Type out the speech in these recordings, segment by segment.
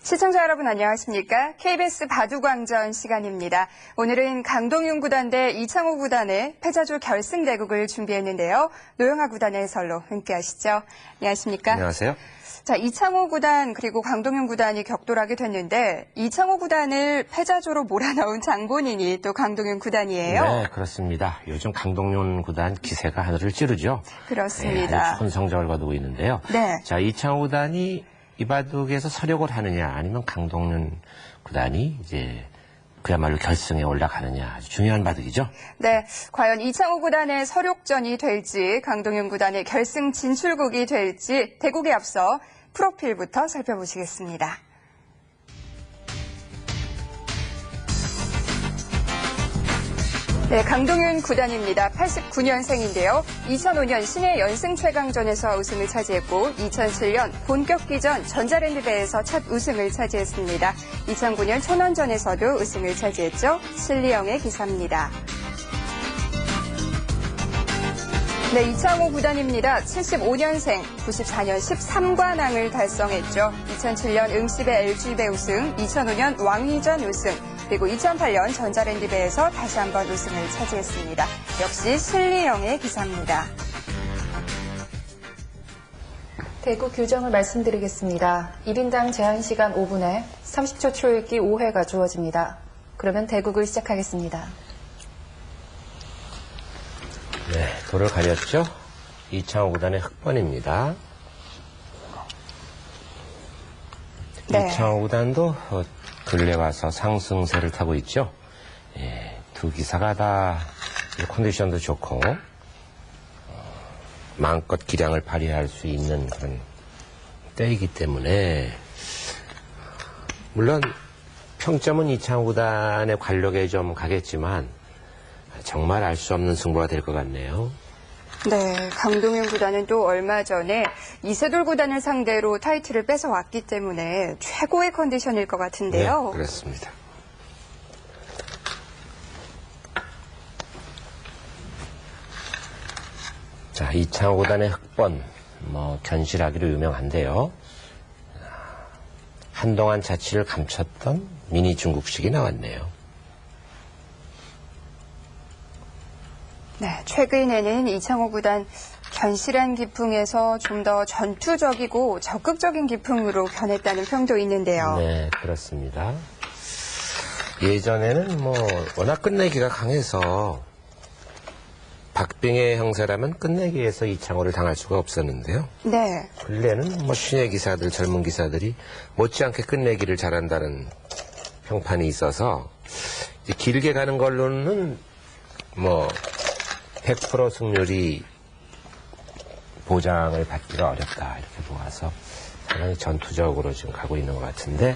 시청자 여러분 안녕하십니까? KBS 바둑왕전 시간입니다. 오늘은 강동윤 구단 대 이창호 구단의 패자조 결승 대국을 준비했는데요. 노영하 구단의 해설로 함께하시죠. 안녕하십니까? 안녕하세요. 자, 이창호 구단 그리고 강동윤 구단이 격돌하게 됐는데 이창호 구단을 패자조로 몰아넣은 장본인이 또 강동윤 구단이에요. 네, 그렇습니다. 요즘 강동윤 구단 기세가 하늘을 찌르죠. 그렇습니다. 네, 아주 좋은 성적을 거두고 있는데요. 네. 자, 이창호 구단이 이 바둑에서 서력을 하느냐 아니면 강동윤 구단이 이제 그야말로 결승에 올라가느냐 아주 중요한 바둑이죠. 네, 과연 이창호 구단의 서력전이 될지 강동윤 구단의 결승 진출국이 될지 대국에 앞서 프로필부터 살펴보시겠습니다. 네, 강동윤 구단입니다. 89년생인데요. 2005년 신예 연승 최강전에서 우승을 차지했고 2007년 본격기전 전자랜드대회에서 첫 우승을 차지했습니다. 2009년 천원전에서도 우승을 차지했죠. 신리영의 기사입니다. 네, 이창호 구단입니다. 75년생, 94년 13관왕을 달성했죠. 2007년 응시배 LG배 우승, 2005년 왕위전 우승, 그리고 2008년 전자랜드배에서 다시 한번 우승을 차지했습니다. 역시 신리영의 기사입니다. 대국 규정을 말씀드리겠습니다. 1인당 제한시간 5분에 30초 초읽기 5회가 주어집니다. 그러면 대국을 시작하겠습니다. 네, 돌을 가렸죠. 이창호 구단의 흑번입니다. 네. 이창호 구단도 근래 와서 상승세를 타고 있죠. 예, 두 기사가 다 컨디션도 좋고 마음껏 기량을 발휘할 수 있는 그런 때이기 때문에 물론 평점은 이창호 구단의 관록에 좀 가겠지만 정말 알 수 없는 승부가 될 것 같네요. 네, 강동윤 구단은 또 얼마 전에 이세돌 구단을 상대로 타이틀을 뺏어왔기 때문에 최고의 컨디션일 것 같은데요. 네, 그렇습니다. 자, 이창호 구단의 흑번, 견실하기로 유명한데요. 한동안 자취를 감췄던 미니 중국식이 나왔네요. 네, 최근에는 이창호 구단 견실한 기풍에서 좀 더 전투적이고 적극적인 기풍으로 변했다는 평도 있는데요. 네, 그렇습니다. 예전에는 워낙 끝내기가 강해서 박빙의 형세라면 끝내기에서 이창호를 당할 수가 없었는데요. 네. 근래는 신예 기사들, 젊은 기사들이 못지않게 끝내기를 잘한다는 평판이 있어서 이제 길게 가는 걸로는 100% 승률이 보장을 받기가 어렵다 이렇게 보아서 상당히 전투적으로 지금 가고 있는 것 같은데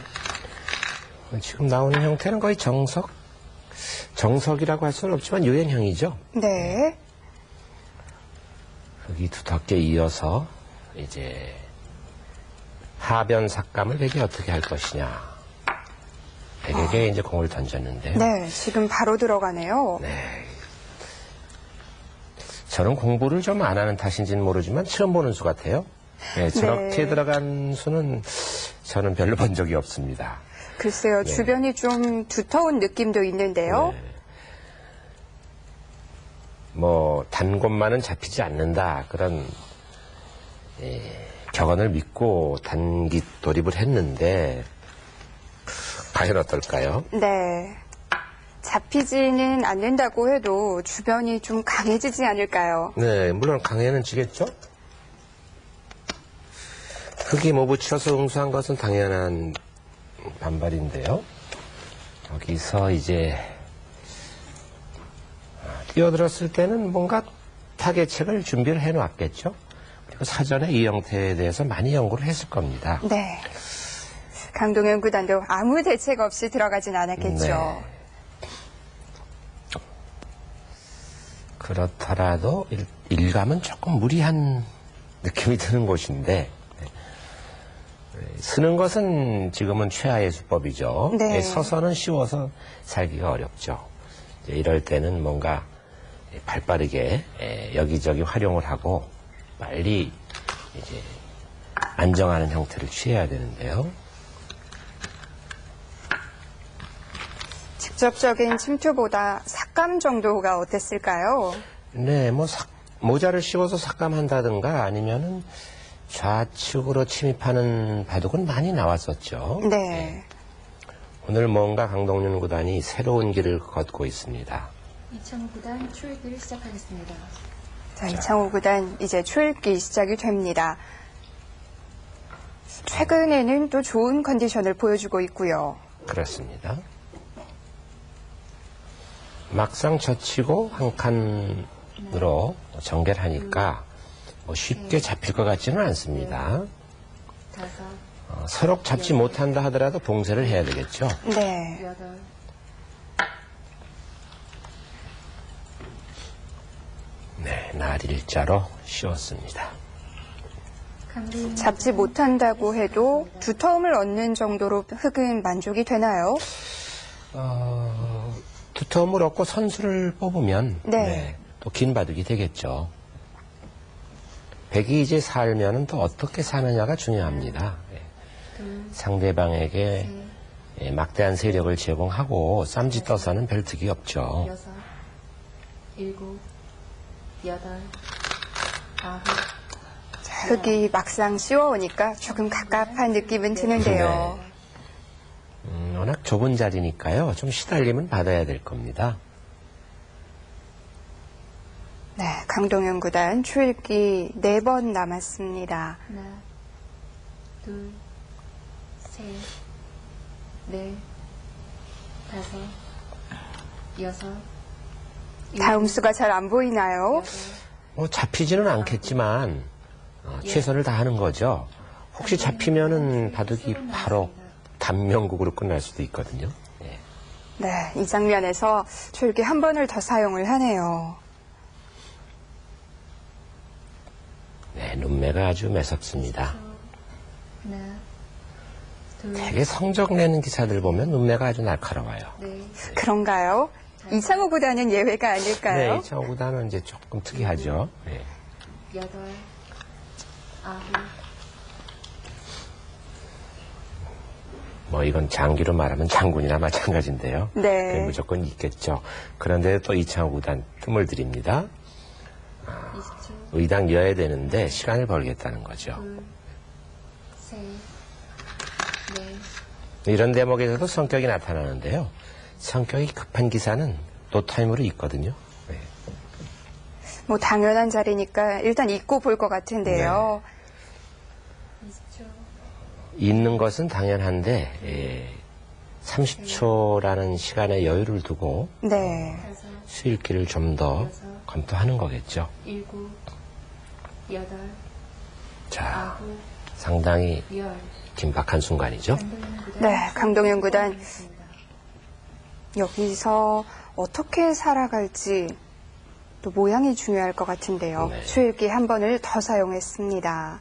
지금 나오는 형태는 거의 정석이라고 할 수는 없지만 유행형이죠. 네. 흙이 두텁게 이어서 이제 하변 삭감을 백이 어떻게 할 것이냐. 백에게 이제 공을 던졌는데요. 네, 지금 바로 들어가네요. 네. 저는 공부를 좀 안 하는 탓인지는 모르지만 처음 보는 수 같아요. 네, 저렇게 들어간 수는 저는 별로 본 적이 없습니다. 글쎄요, 네. 주변이 좀 두터운 느낌도 있는데요. 네. 단곳만은 잡히지 않는다. 그런 격언을 믿고 단기 돌입을 했는데 과연 어떨까요? 네. 잡히지는 않는다고 해도 주변이 좀 강해지지 않을까요? 네, 물론 강해는 지겠죠? 흙이 붙여서 응수한 것은 당연한 반발인데요. 여기서 이제 뛰어들었을 때는 뭔가 타겟책을 준비를 해놓았겠죠? 그리고 사전에 이 형태에 대해서 많이 연구를 했을 겁니다. 네. 강동윤 구단도 아무 대책 없이 들어가진 않았겠죠. 네. 그렇더라도 일감은 조금 무리한 느낌이 드는 곳인데 쓰는 것은 지금은 최하의 수법이죠. 네. 서서는 쉬워서 살기가 어렵죠. 이럴 때는 뭔가 발빠르게 여기저기 활용을 하고 빨리 이제 안정하는 형태를 취해야 되는데요. 직접적인 침투보다 삭감 정도가 어땠을까요? 네, 뭐 모자를 씌워서 삭감한다든가 아니면은 좌측으로 침입하는 바둑은 많이 나왔었죠. 네. 오늘 뭔가 강동윤 구단이 새로운 길을 걷고 있습니다. 이창호 구단 초읽기를 시작하겠습니다. 자, 이창호 구단 이제 초읽기 시작이 됩니다. 최근에는 또 좋은 컨디션을 보여주고 있고요. 그렇습니다. 막상 젖히고 한 칸으로 전개하니까 뭐 쉽게 잡힐 것 같지는 않습니다. 서로 잡지 못한다 하더라도 봉쇄를 해야 되겠죠. 네. 네, 날 일자로 씌웠습니다. 잡지 못한다고 해도 두터움을 얻는 정도로 흙은 만족이 되나요? 두터움을 얻고 선수를 뽑으면 네. 또 긴 바둑이 되겠죠. 백이 이제 살면은 또 어떻게 사느냐가 중요합니다. 상대방에게 막대한 세력을 제공하고 쌈짓 떠서는 별 득이 없죠. 6, 7, 8, 9. 흙이 막상 씌워오니까 조금 갑갑한 느낌은 드는데요. 워낙 좁은 자리니까요. 좀 시달림은 받아야 될 겁니다. 네, 강동윤 구단 초읽기 4번 남았습니다. 하나, 둘, 셋, 넷, 다섯, 여섯, 다음 수가 잘 안 보이나요? 뭐 잡히지는 않겠지만 최선을 다하는 거죠. 혹시 잡히면은 바둑이 바로 단명국으로 끝날 수도 있거든요. 네, 이 장면에서 초읽기 한 번을 더 사용을 하네요. 네, 눈매가 아주 매섭습니다. 하나, 둘, 되게 성적 내는 기사들 보면 눈매가 아주 날카로워요. 넷, 그런가요? 이창호 구단은 예외가 아닐까요? 네, 이창호 구단은 이제 조금 특이하죠. 네. 여덟, 아홉, 뭐 이건 장기로 말하면 장군이나 마찬가지인데요. 네. 그게 무조건 있겠죠. 그런데 또 이창호 구단 틈을 드립니다. 20초, 의당여야 되는데 시간을 벌겠다는 거죠. 둘, 셋, 넷, 이런 대목에서도 성격이 나타나는데요. 성격이 급한 기사는 노타임으로 있거든요. 네. 뭐 당연한 자리니까 일단 잊고 볼 것 같은데요. 20초, 있는 것은 당연한데 30초라는 시간의 여유를 두고 네. 다섯, 수일기를 좀 더 검토하는 거겠죠. 일곱, 여덟, 자, 아홉, 상당히 열. 긴박한 순간이죠. 네, 강동윤 구단 여기서 어떻게 살아갈지 또 모양이 중요할 것 같은데요. 네. 초읽기 한 번을 더 사용했습니다.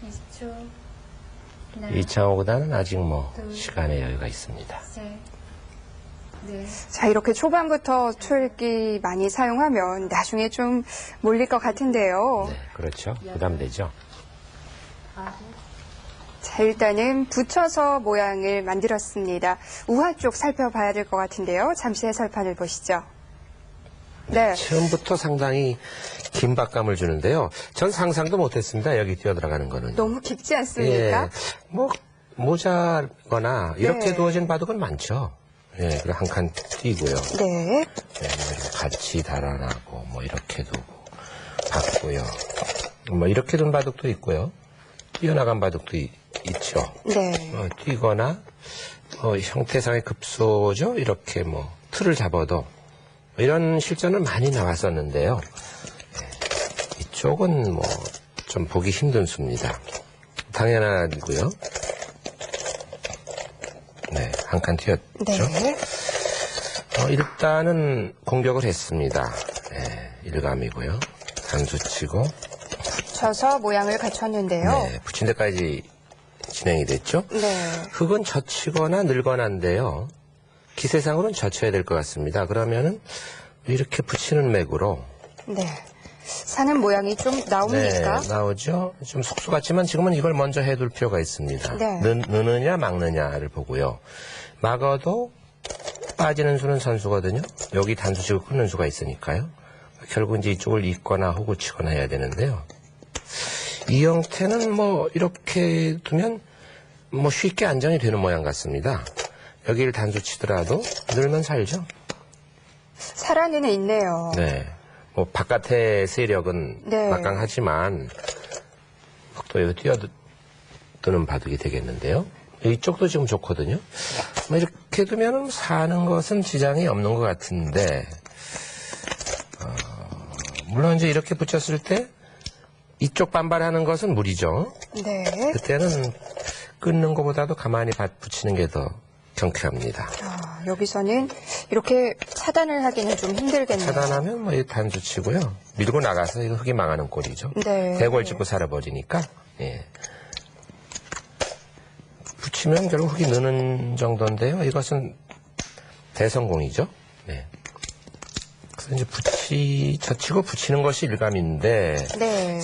20초, 하나, 이창호 구단은 아직 뭐 둘, 시간의 여유가 있습니다. 셋, 넷, 자, 이렇게 초반부터 초읽기 많이 사용하면 나중에 좀 몰릴 것 같은데요. 네, 그렇죠. 부담되죠. 아홉, 자, 일단은 붙여서 모양을 만들었습니다. 우하 쪽 살펴봐야 될 것 같은데요. 잠시 해설판을 보시죠. 네. 처음부터 상당히 긴박감을 주는데요. 전 상상도 못했습니다. 여기 뛰어들어가는 거는. 너무 깊지 않습니까? 뭐 모자거나 이렇게 네. 두어진 바둑은 많죠. 예, 그리고 한 칸 띄고요. 네. 네, 같이 달아나고 뭐 이렇게 두고 받고요. 뭐 이렇게 둔 바둑도 있고요. 뛰어나간 바둑도 있죠. 네. 뛰거나 형태상의 급소죠. 이렇게 뭐 틀을 잡아도 이런 실전은 많이 나왔었는데요. 네, 이쪽은 뭐 좀 보기 힘든 수입니다. 당연하고요. 네, 한 칸 튀었죠. 네. 일단은 공격을 했습니다. 네, 일감이고요. 단수 치고 붙여서 모양을 갖췄는데요. 네, 붙인 데까지 진행이 됐죠. 네. 흙은 젖히거나 늘거나인데요. 기세상으로는 젖혀야 될 것 같습니다. 그러면은 이렇게 붙이는 맥으로 네. 사는 모양이 좀 나옵니까? 네, 나오죠. 좀 속수 같지만 지금은 이걸 먼저 해둘 필요가 있습니다. 네. 넣느냐 막느냐를 보고요. 막아도 빠지는 수는 선수거든요. 여기 단수치고 끊는 수가 있으니까요. 결국 이제 이쪽을 잇거나 호구 치거나 해야 되는데요. 이 형태는 뭐 이렇게 두면 뭐 쉽게 안정이 되는 모양 같습니다. 여기를 단수 치더라도 늘면 살죠. 살아는 있네요. 네. 뭐 바깥의 세력은 네. 막강하지만 속도에 뛰어드는 바둑이 되겠는데요. 이쪽도 지금 좋거든요. 뭐 이렇게 두면 사는 것은 지장이 없는 것 같은데 물론 이제 이렇게 붙였을 때 이쪽 반발하는 것은 무리죠. 네. 그때는 끊는 것보다도 가만히 붙이는 게 더 경쾌합니다. 여기서는 이렇게 차단을 하기는 좀 힘들겠네요. 차단하면 뭐 단수 치고요. 밀고 나가서 이거 흙이 망하는 꼴이죠. 네. 대골 찍고 살아버리니까. 예. 붙이면 결국 흙이 느는 정도인데요. 이것은 대성공이죠. 네. 그래서 이제 젖히고 붙이는 것이 일감인데. 네.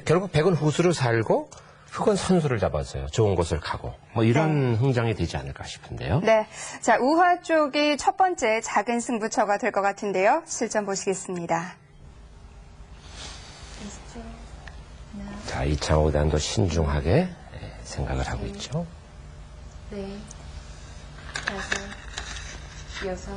결국 백은 후수를 살고 흙은 선수를 잡았어요. 좋은 곳을 가고. 뭐 이런 흥정이 되지 않을까 싶은데요. 네. 자, 우화 쪽이 첫 번째 작은 승부처가 될 것 같은데요. 실전 보시겠습니다. 20초. 하나, 자, 이창호 단도 신중하게 생각을 하고 있죠. 넷, 다섯, 여섯,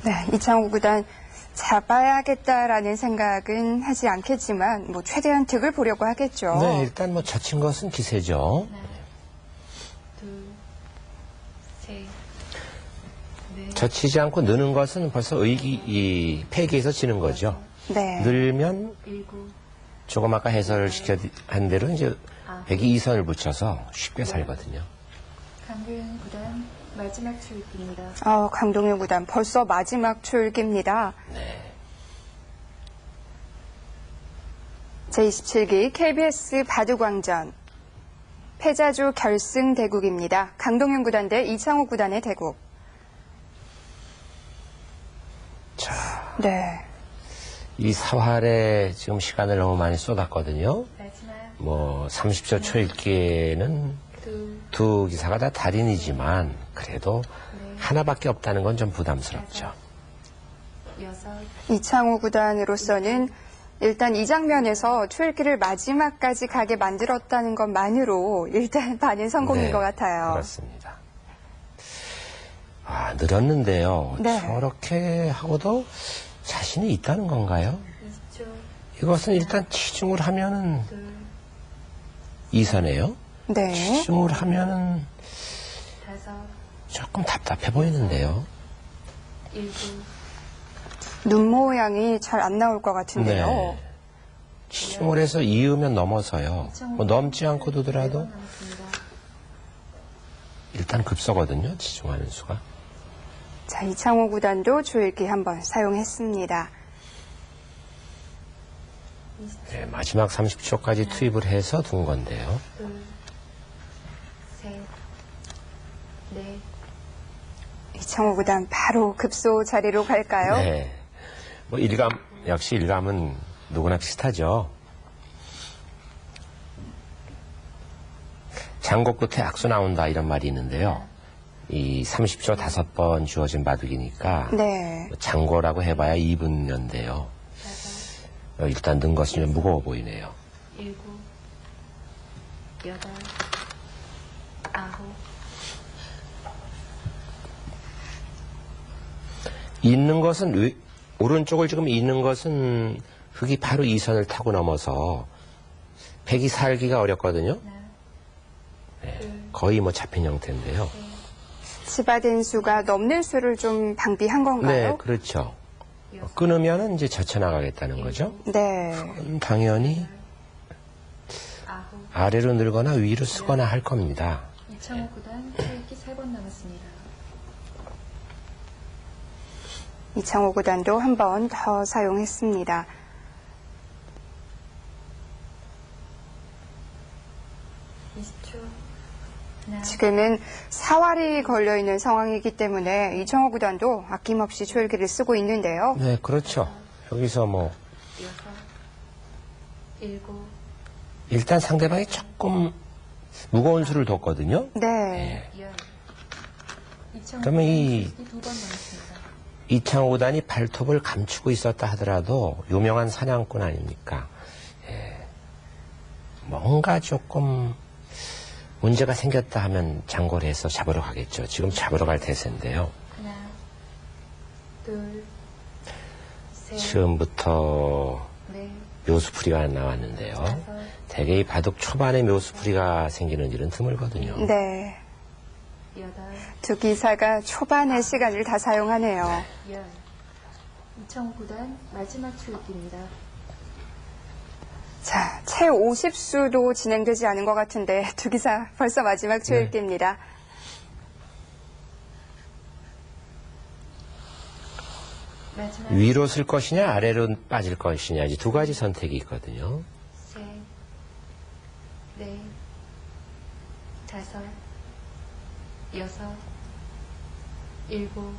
네. 이창호 구단 잡아야겠다라는 생각은 하지 않겠지만 뭐 최대한 득을 보려고 하겠죠. 네, 일단 뭐 젖힌 것은 기세죠. 하나, 둘, 셋, 넷, 젖히지 않고 느는 것은 벌써 이 패기에서 지는 거죠. 네. 늘면 일곱, 조금 아까 해설한 대로 이제 백이 이선을 붙여서 쉽게 살거든요. 강균 구단 마지막 출입입니다. 강동윤 구단 벌써 마지막 출기입니다. 네. 제27기 KBS 바둑왕전 패자조 결승 대국입니다. 강동윤 구단 대 이창호 구단의 대국. 자, 네. 이 사활에 지금 시간을 너무 많이 쏟았거든요. 마지막 뭐 30초 초읽기에는 둘, 두 기사가 다 달인이지만 그래도 넷, 하나밖에 없다는 건 좀 부담스럽죠. 여섯, 이창호 구단으로서는 일단 이 장면에서 초읽기를 마지막까지 가게 만들었다는 것만으로 일단 반은 성공인 네, 것 같아요. 그렇습니다. 늘었는데요. 네. 저렇게 하고도 자신이 있다는 건가요? 20초, 이것은 일단 치중을 하면은 둘, 이선해요. 네. 치중을 하면은 다섯, 조금 답답해 보이는데요. 일곱, 눈 모양이 잘 안 나올 것 같은데요. 네. 치중을 해서 이으면 넘어서요. 뭐 넘지 않고 두더라도 남았습니다. 일단 급서거든요. 치중하는 수가. 자, 이창호 구단도 초읽기 한번 사용했습니다. 20초, 네, 마지막 30초까지 투입을 해서 둔 건데요. 둘, 셋, 넷, 이창호 구단 바로 급소 자리로 갈까요? 네. 뭐 역시 일감은 누구나 비슷하죠. 장고 끝에 악수 나온다 이런 말이 있는데요. 이 30초 5번 주어진 바둑이니까 네. 장고라고 해봐야 2분년인데요. 다섯, 일단 는 것이 좀 무거워 보이네요. 일곱, 여덟, 아홉, 있는 것은 오른쪽을 지금 있는 것은 흙이 바로 이 선을 타고 넘어서 백이 살기가 어렵거든요. 하나, 네, 거의 뭐 잡힌 형태인데요. 치받은 수가 넘는 수를 좀 방비한 네, 건가요? 그렇죠. 끊으면은 이제 젖혀나가겠다는 거죠. 네. 당연히 아홉, 아래로 늘거나 위로 쓰거나 할 겁니다. 이창호 구단 초읽기 3번 남았습니다. 이창호 구단도 한 번 더 사용했습니다. 20초, 하나, 지금은 사활이 걸려있는 상황이기 때문에 이청호 구단도 아낌없이 초일기를 쓰고 있는데요. 네, 그렇죠. 여기서 뭐 6, 7, 일단 상대방이 조금 무거운 수를 뒀거든요. 네. 10. 그러면 이 2번 남았습니다. 이창호 구단이 발톱을 감추고 있었다 하더라도 유명한 사냥꾼 아닙니까? 예. 뭔가 조금 문제가 생겼다 하면 장고를 해서 잡으러 가겠죠. 지금 잡으러 갈 태세인데요. 하나, 둘, 셋, 처음부터 넷, 묘수풀이가 나왔는데요. 다섯, 대개 이 바둑 초반에 묘수풀이가 생기는 일은 드물거든요. 네. 여덟, 두 기사가 초반의 시간을 다 사용하네요. 열. 이청호 구단 마지막 초읽기입니다. 자, 채 50수도 진행되지 않은 것 같은데 두 기사 벌써 마지막 초읽기입니다. 마지막 위로 쓸 것이냐 아래로 빠질 것이냐 이 두 가지 선택이 있거든요. 셋, 넷, 다섯, 여섯, 일곱,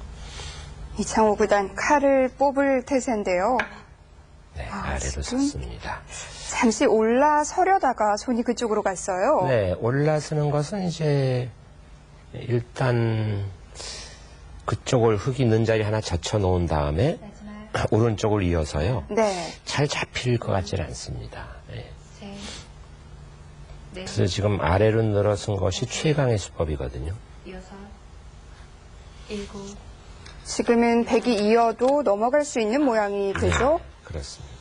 이창호 구단 칼을 뽑을 태세인데요. 네, 아, 아래로 지금? 섰습니다. 잠시 올라서려다가 손이 그쪽으로 갔어요. 네, 올라서는 것은 이제 일단 그쪽을 흙 있는 자리 하나 젖혀 놓은 다음에 마지막 오른쪽을 이어서요. 네. 잘 잡힐 것 같지는 않습니다. 네. 셋, 넷, 그래서 지금 아래로 늘어선 것이 최강의 수법이거든요. 여섯, 일곱, 지금은 백이 이어도 넘어갈 수 있는 모양이 되죠. 네, 그렇습니다.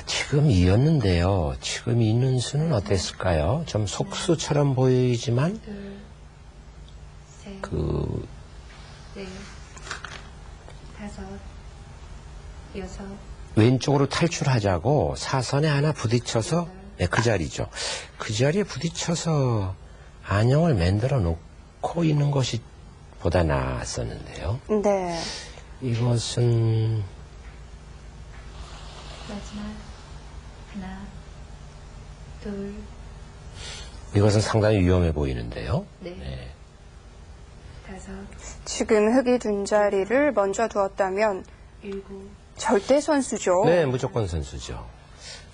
지금 이었는데요. 지금 있는 수는 어땠을까요? 좀 속수처럼 보이지만 둘, 셋, 그 넷, 다섯, 여섯, 왼쪽으로 탈출하자고 사선에 하나 부딪혀서 네, 그 자리죠. 그 자리에 부딪혀서 안형을 만들어 놓고 있는 것이 보다 나았었는데요. 네. 이것은 마지막 하나, 둘, 이것은 상당히 위험해 보이는데요. 넷, 네. 다섯, 지금 흙이 둔 자리를 먼저 두었다면 일곱, 절대 선수죠. 네, 무조건 선수죠.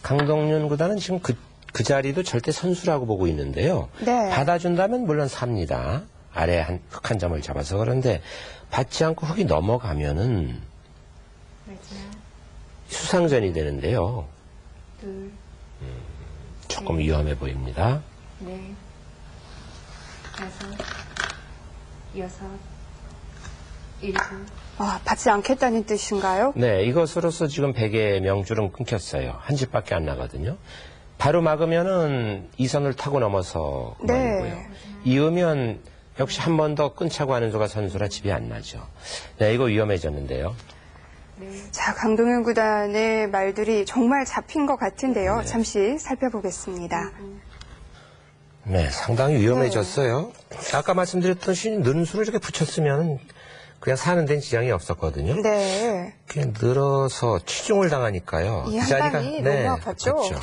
강동윤 구단은 지금 그 자리도 절대 선수라고 보고 있는데요. 네. 받아준다면 물론 삽니다. 아래 흙 한 점을 잡아서. 그런데 받지 않고 흙이 넘어가면은 마지막 수상전이 되는데요. 둘, 조금 위험해 보입니다. 넷, 다섯, 여섯, 일곱, 아, 받지 않겠다는 뜻인가요? 네, 이것으로서 지금 백의 명줄은 끊겼어요. 한 집밖에 안 나거든요. 바로 막으면은 이 선을 타고 넘어서 그만이고요. 네. 이으면 역시 한 번 더 끊자고 하는 수가 선수라 집이 안 나죠. 네, 이거 위험해졌는데요. 넷, 자, 강동윤 구단의 말들이 정말 잡힌 것 같은데요. 네. 잠시 살펴보겠습니다. 네, 상당히 위험해졌어요. 아까 말씀드렸듯이 는수를 이렇게 붙였으면 그냥 사는 데는 지장이 없었거든요. 네. 그냥 늘어서 치중을 당하니까요. 이 한 방이 너무 아팠죠? 그렇죠.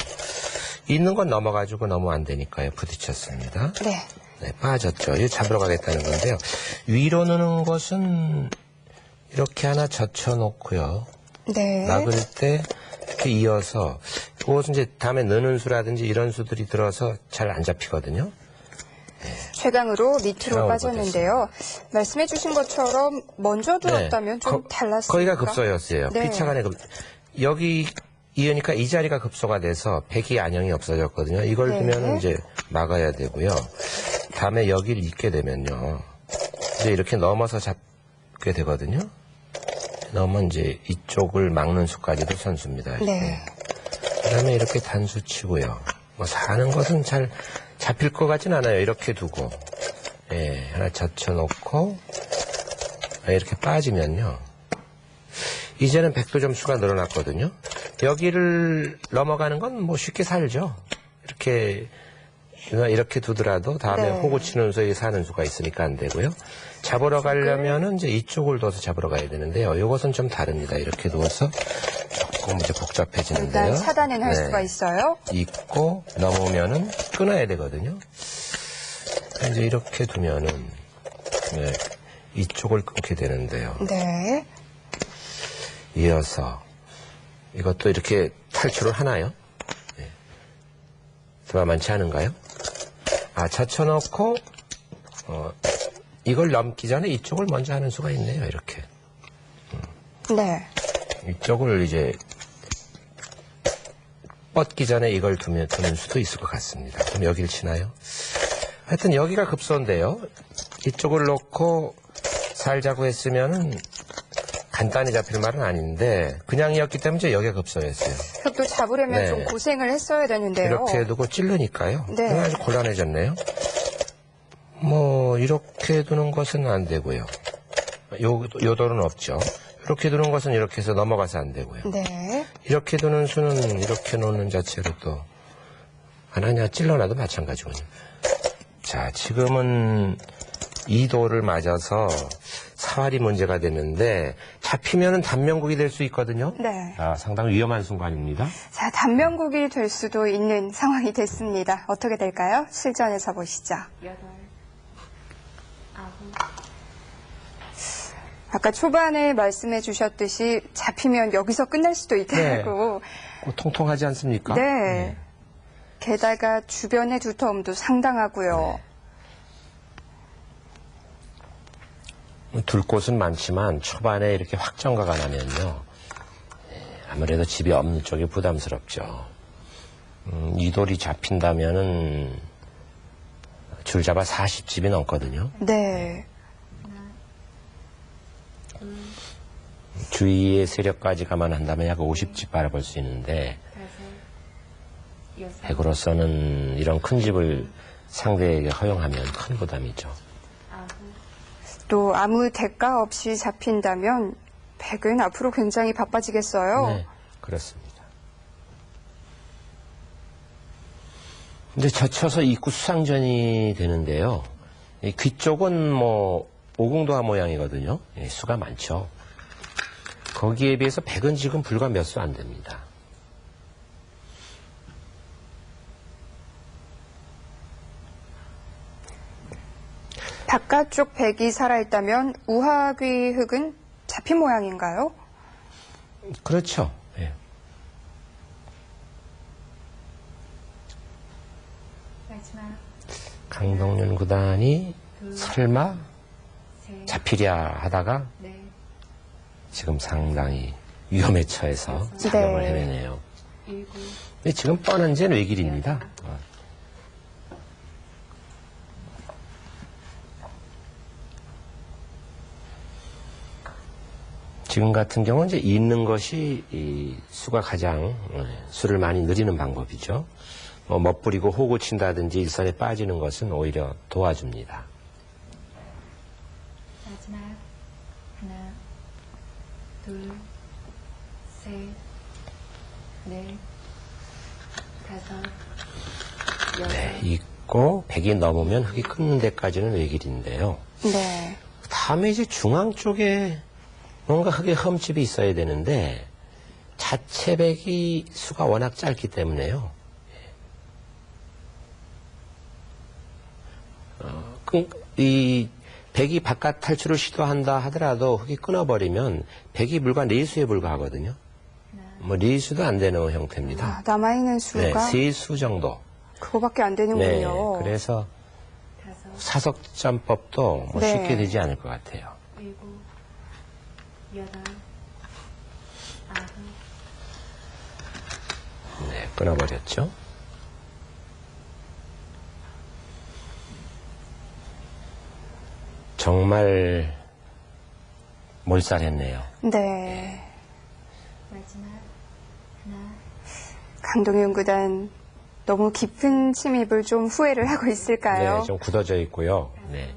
있는 건 넘어가지고 너무 안 되니까요. 부딪혔습니다. 네. 네, 빠졌죠. 이거 잡으러 가겠다는 건데요. 위로 넣는 것은 이렇게 하나 젖혀놓고요. 네. 막을 때 이렇게 이어서 그것은 이제 다음에 느는 수라든지 이런 수들이 들어서 잘 안 잡히거든요. 최강으로 밑으로 최강으로 빠졌는데요. 말씀해 주신 것처럼 먼저 두었다면 좀 달랐습니다. 거기가 급소였어요. 네. 피차간에 여기 이으니까 이 자리가 급소가 돼서 백이 안형이 없어졌거든요. 이걸 네. 두면 이제 막아야 되고요. 다음에 여기를 잇게 되면요. 이제 이렇게 넘어서 잡게 되거든요. 넘으면 이제 이쪽을 막는 수까지도 선수입니다. 이렇게. 네. 그다음에 이렇게 단수 치고요. 뭐 사는 것은 잘 잡힐 것 같진 않아요. 이렇게 두고 예, 하나 젖혀놓고 이렇게 빠지면요. 이제는 백도 점수가 늘어났거든요. 여기를 넘어가는 건 뭐 쉽게 살죠. 이렇게 두더라도 다음에 네. 호구 치는 수에 사는 수가 있으니까 안 되고요. 잡으러 가려면은 이제 이쪽을 둬서 잡으러 가야 되는데요. 이것은 좀 다릅니다. 이렇게 두어서 조금 이제 복잡해지는데요. 일단 차단은 할 네. 수가 있어요. 있고 넘으면은 끊어야 되거든요. 이제 이렇게 두면은 네, 이쪽을 끊게 되는데요. 네. 이어서 이것도 이렇게 탈출을 하나요? 네. 만만치 않은가요? 젖혀놓고 이걸 넘기 전에 이쪽을 먼저 하는 수가 있네요. 이렇게 네. 이쪽을 이제 뻗기 전에 이걸 두는 수도 있을 것 같습니다. 그럼 여기를 치나요? 하여튼 여기가 급소인데요. 이쪽을 놓고 살자고 했으면은 간단히 잡힐 말은 아닌데 그냥이었기 때문에 여기가 급소였어요. 또 잡으려면 네. 좀 고생을 했어야 되는데요. 이렇게 두고 찌르니까요. 네. 아주 곤란해졌네요. 이렇게 두는 것은 안 되고요. 요 돌은 없죠. 이렇게 두는 것은 이렇게 해서 넘어가서 안 되고요. 네. 이렇게 두는 수는 이렇게 놓는 자체로 또 하나 찔러놔도 마찬가지군요. 자, 지금은 이 돌을 맞아서 사활이 문제가 됐는데 잡히면은 단명국이 될 수 있거든요. 네. 상당히 위험한 순간입니다. 자, 단명국이 될 수도 있는 상황이 됐습니다. 어떻게 될까요? 실전에서 보시죠. 8, 9, 아까 초반에 말씀해 주셨듯이 잡히면 여기서 끝날 수도 있다고. 통통하지 않습니까? 네. 게다가 주변의 두터움도 상당하고요. 둘 곳은 많지만 초반에 이렇게 확정가가 나면요. 아무래도 집이 없는 쪽이 부담스럽죠. 이 돌이 잡힌다면은 줄 잡아 40집이 넘거든요. 네. 주위의 세력까지 감안한다면 약 50집 바라볼 수 있는데 5, 6, 백으로서는 이런 큰 집을 상대에게 허용하면 큰 부담이죠. 9, 또 아무 대가 없이 잡힌다면 백은 앞으로 굉장히 바빠지겠어요. 네, 그렇습니다. 근데 젖혀서 입구 수상전이 되는데요. 이 귀 쪽은 오공도화 모양이거든요. 수가 많죠. 거기에 비해서 백은 지금 불과 몇 수 안 됩니다. 바깥쪽 백이 살아있다면 우하귀 흙은 잡힌 모양인가요? 그렇죠. 예. 마지막 강동윤 구단이 설마 셋, 잡히랴 하다가 넷, 지금 상당히 위험에 처해서 사경을 네. 헤매네요. 7, 근데 지금 뻔한 제 외길입니다. 지금 같은 경우는 이제 있는 것이 이 수가 가장 수를 많이 늘리는 방법이죠. 멋부리고 호구 친다든지 일선에 빠지는 것은 오히려 도와줍니다. 마지막 하나, 둘, 셋, 넷, 다섯, 여섯, 네, 있고 백이 넘으면 흙이 끊는 데까지는 외길인데요. 네. 다음에 이제 중앙 쪽에 뭔가 흙의 흠집이 있어야 되는데 자체 백이 수가 워낙 짧기 때문에요. 이 백이 바깥 탈출을 시도한다 하더라도 흙이 끊어버리면 백이 불과 4수에 불과하거든요. 4수도 안 되는 형태입니다. 남아있는 네, 수가 3수 정도. 그거밖에 안 네, 되는군요. 그래서 다섯, 사석점법도 네. 쉽게 되지 않을 것 같아요. 일곱, 여덟, 아홉, 네, 끊어버렸죠. 정말 몰살했네요. 네. 마지막 하나, 강동윤 구단 너무 깊은 침입을 좀 후회를 하고 있을까요? 네, 좀 굳어져 있고요. 네,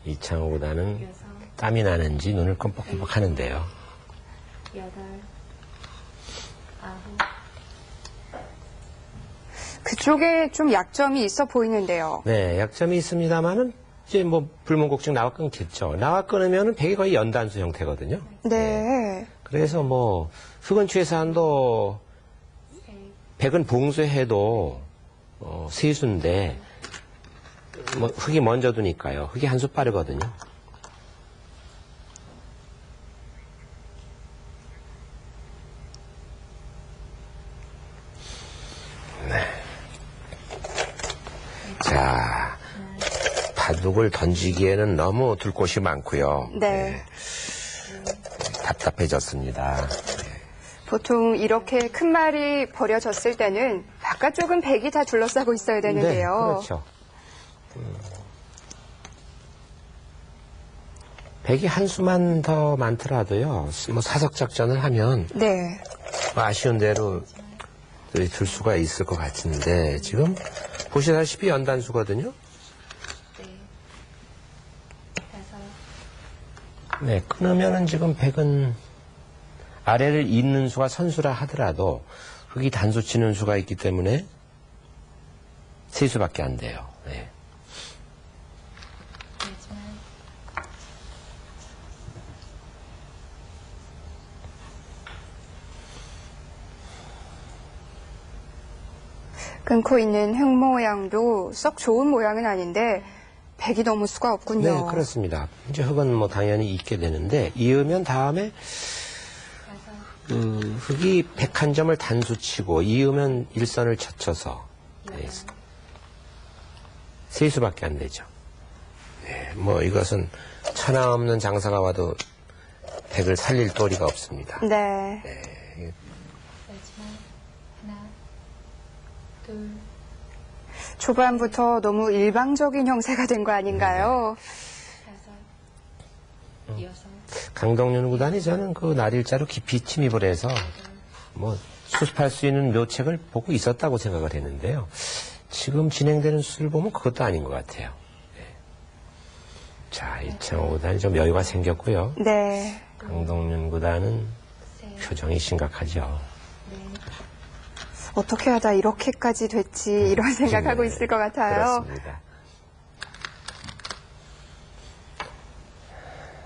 이창호 구단은 여섯, 땀이 나는지 눈을 끔뻑끔뻑 하는데요. 여덟, 아홉, 그쪽에 좀 약점이 있어 보이는데요. 네, 약점이 있습니다만은 이제 불문곡증 나와 끊겠죠. 나와 끊으면은 백이 거의 연단수 형태거든요. 네. 그래서 뭐 흙은 최소한도 세, 100은 봉쇄해도 세수인데 뭐 흙이 먼저 두니까요. 흙이 한 수 빠르거든요. 네. 자, 바둑을 던지기에는 너무 둘 곳이 많고요. 네. 답답해졌습니다. 보통 이렇게 큰 말이 버려졌을 때는 바깥쪽은 백이 다 둘러싸고 있어야 되는데요. 네, 그렇죠. 백이 한 수만 더 많더라도요. 뭐 사석 작전을 하면 네. 뭐 아쉬운 대로 들 수가 있을 것 같은데 지금 보시다시피 연단수거든요. 네, 다섯, 네, 끊으면은 지금 백은 아래를 잇는 수가 선수라 하더라도 흙이 단수 치는 수가 있기 때문에 세 수밖에 안 돼요. 네. 마지막, 끊고 있는 흙 모양도 썩 좋은 모양은 아닌데 백이 너무 수가 없군요. 네, 그렇습니다. 이제 흙은 뭐 당연히 있게 되는데 이으면 다음에 다섯, 흙이 101점을 단수치고 이으면 일선을 젖혀서 네, 세 수밖에 안 되죠. 네, 뭐 이것은 천하 없는 장사가 와도 백을 살릴 도리가 없습니다. 네. 마지막, 하나, 둘, 초반부터 너무 일방적인 형세가 된 거 아닌가요? 다섯, 여섯, 강동윤 구단이 저는 그 날일자로 깊이 침입을 해서 뭐 수습할 수 있는 묘책을 보고 있었다고 생각을 했는데요. 지금 진행되는 수를 보면 그것도 아닌 것 같아요. 네. 자, 이창호 구단이 좀 여유가 생겼고요. 네. 강동윤 구단은 셋, 표정이 심각하죠. 넷, 어떻게 하다 이렇게까지 됐지 이런 생각하고 있을 것 같아요. 그렇습니다.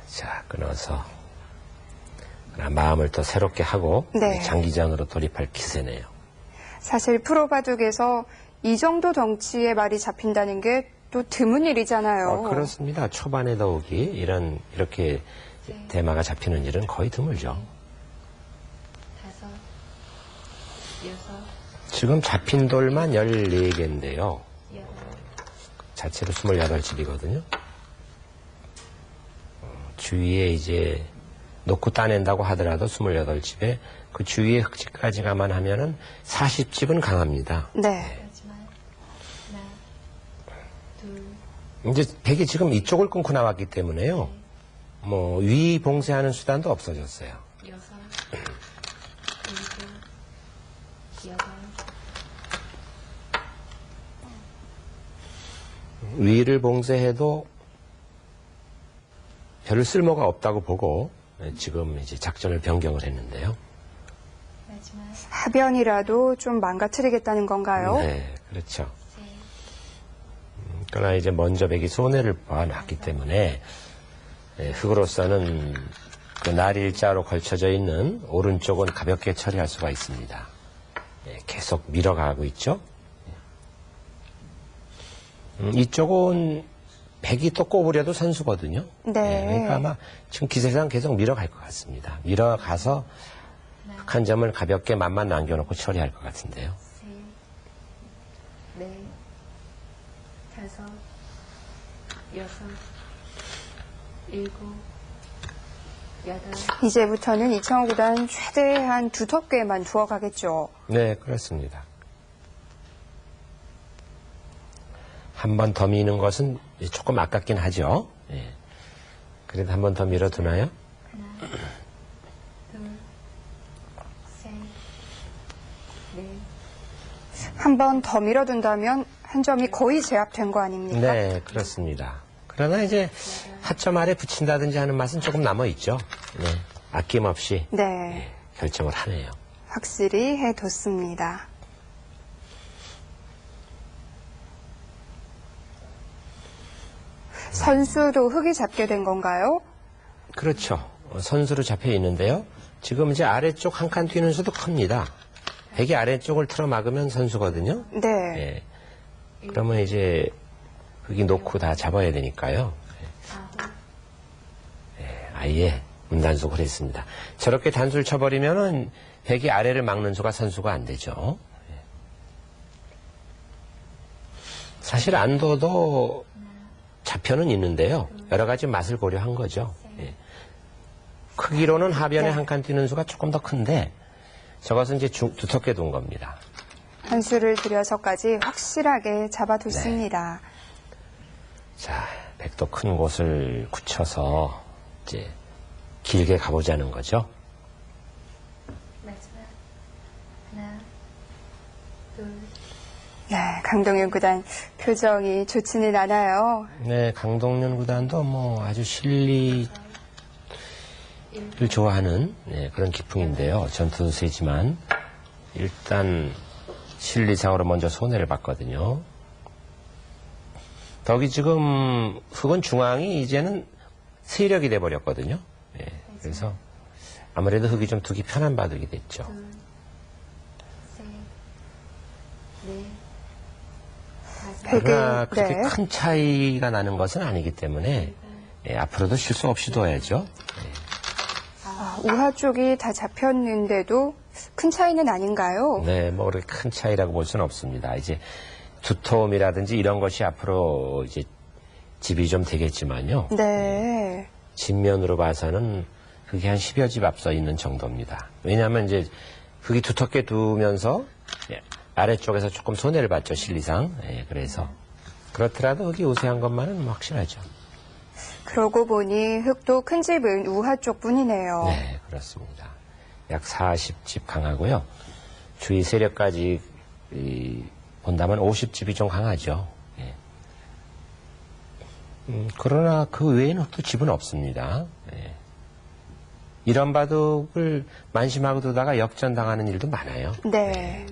자, 끊어서 마음을 또 새롭게 하고 네. 장기전으로 돌입할 기세네요. 사실 프로바둑에서 이 정도 덩치의 말이 잡힌다는 게 또 드문 일이잖아요. 그렇습니다. 초반에 더욱이 이렇게 대마가 잡히는 일은 거의 드물죠. 다섯, 여섯, 지금 잡힌 돌만 14개인데요. 여덟, 자체로 28집이거든요. 주위에 이제 놓고 따낸다고 하더라도 28집에 그 주위에 흙집까지 감안하면은 40집은 강합니다. 네. 마지막, 하나, 둘, 이제 백이 지금 이쪽을 끊고 나왔기 때문에요. 뭐 위 봉쇄하는 수단도 없어졌어요. 여섯, 일곱, 여덟, 위를 봉쇄해도 별 쓸모가 없다고 보고 지금 이제 작전을 변경을 했는데요. 마지막, 하변이라도 좀 망가뜨리겠다는 건가요? 네, 그렇죠. 셋, 그러나 이제 먼저 백이 손해를 봐놨기 때문에 흙으로서는 그 날일자로 걸쳐져 있는 오른쪽은 가볍게 처리할 수가 있습니다. 계속 밀어가고 있죠. 이쪽은 백이 또 꼽으려도 선수거든요. 네. 그러니까 아마 지금 기세상 계속 밀어갈 것 같습니다. 밀어가서 한 점을 가볍게 맛만 남겨놓고 처리할 것 같은데요. 셋, 넷, 다섯, 여섯, 일곱, 여덟, 이제부터는 이창호 구단 최대한 두텁게만 두어가겠죠. 네, 그렇습니다. 한 번 더 미는 것은 조금 아깝긴 하죠. 예. 그래도 한 번 더 밀어두나요? 하나, 둘, 셋, 넷, 한 번 더 밀어둔다면 한 점이 거의 제압된 거 아닙니까? 네, 그렇습니다. 그러나 이제 하점 아래 붙인다든지 하는 맛은 조금 남아있죠. 네, 아낌없이 네. 결정을 하네요. 확실히 해뒀습니다. 선수도 흙이 잡게 된 건가요? 그렇죠. 선수로 잡혀 있는데요. 지금 이제 아래쪽 한 칸 뛰는 수도 큽니다. 백이 아래쪽을 틀어 막으면 선수거든요. 네. 예. 그러면 이제 흙이 놓고 다 잡아야 되니까요. 아홉, 예, 아예 문단속을 했습니다. 저렇게 단수를 쳐버리면은 백이 아래를 막는 수가 선수가 안 되죠. 예. 사실 안도도 좌표는 있는데요. 여러 가지 맛을 고려한 거죠. 예. 크기로는 하변에 네. 한 칸 뛰는 수가 조금 더 큰데 저것은 이제 두텁게 둔 겁니다. 한 수를 들여서까지 확실하게 잡아뒀습니다. 자, 백도 큰 곳을 굳혀서 이제 길게 가보자는 거죠. 마지막. 하나, 둘, 네, 강동윤 구단 표정이 좋지는 않아요. 네, 강동윤 구단도 뭐 아주 실리를 좋아하는 그런 기풍인데요. 전투세지만 일단 실리상으로 먼저 손해를 봤거든요. 덕이 지금 흙은 중앙이 이제는 세력이 돼버렸거든요. 예, 그래서 아무래도 흙이 좀 두기 편한 바둑이 됐죠. 둘, 셋, 넷, 다섯, 그러나 백이- 그렇게 네. 큰 차이가 나는 것은 아니기 때문에 앞으로도 실수 없이 둬야죠. 우하 쪽이 다 잡혔는데도 큰 차이는 아닌가요? 네, 뭐 그렇게 큰 차이라고 볼 수는 없습니다. 이제 두터움이라든지 이런 것이 앞으로 이제 집이 좀 되겠지만요. 네. 진면으로 봐서는 그게 한 10여 집 앞서 있는 정도입니다. 왜냐하면 이제 그게 두텁게 두면서 아래쪽에서 조금 손해를 봤죠, 실리상. 그래서 그렇더라도 그게 우세한 것만은 뭐 확실하죠. 그러고 보니 흙도 큰 집은 우하 쪽뿐이네요. 네, 그렇습니다. 약 40집 강하고요. 주위 세력까지 본다면 50집이 좀 강하죠. 예. 그러나 그 외에는 또 집은 없습니다. 예. 이런 바둑을 만심하고 두다가 역전당하는 일도 많아요. 네.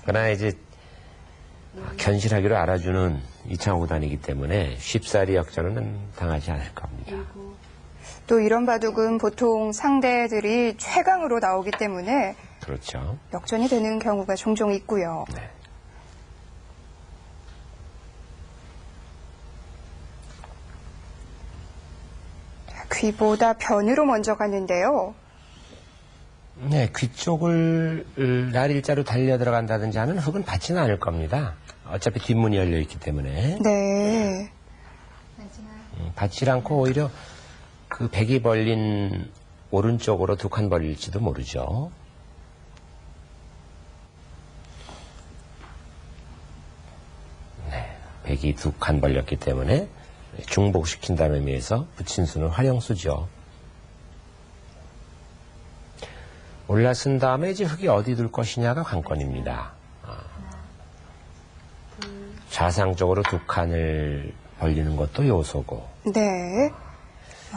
그러나 이제 견실하기로 알아주는 이창호 구단이기 때문에 쉽사리 역전은 당하지 않을 겁니다. 일곱, 또 이런 바둑은 보통 상대들이 최강으로 나오기 때문에 그렇죠. 역전이 되는 경우가 종종 있고요. 네. 귀보다 변으로 먼저 갔는데요. 네, 귀 쪽을 날일자로 달려 들어간다든지 하면 흙은 받지는 않을 겁니다. 어차피 뒷문이 열려 있기 때문에 네. 마지막. 받지 않고 오히려 그 백이 벌린 오른쪽으로 두 칸 벌릴지도 모르죠. 네, 백이 두 칸 벌렸기 때문에 중복시킨다는 의미에서 붙인 수는 활용수죠. 올라선 다음에 이제 흙이 어디 둘 것이냐가 관건입니다. 좌상쪽으로 두 칸을 벌리는 것도 요소고 네.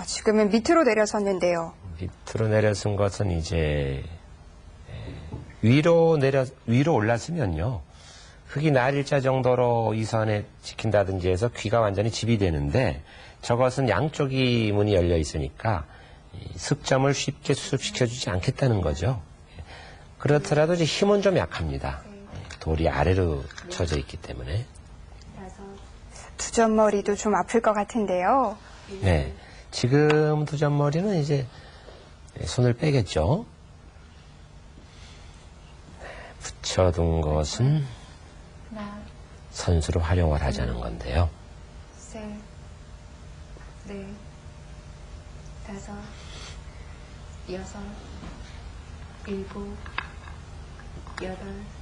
지금은 밑으로 내려섰는데요. 밑으로 내려선 것은 이제 위로 올랐으면요. 흙이 날일자 정도로 이선에 지킨다든지 해서 귀가 완전히 집이 되는데 저것은 양쪽이 문이 열려 있으니까 습점을 쉽게 수습시켜주지 않겠다는 거죠. 그렇더라도 이제 힘은 좀 약합니다. 돌이 아래로 쳐져 있기 때문에. 다섯, 두점머리도 좀 아플 것 같은데요. 네. 지금 두점머리는 이제 손을 빼겠죠. 붙여둔 것은 하나, 선수로 활용을 하자는 건데요. 셋, 넷, 다섯, 여섯, 일곱, 여덟,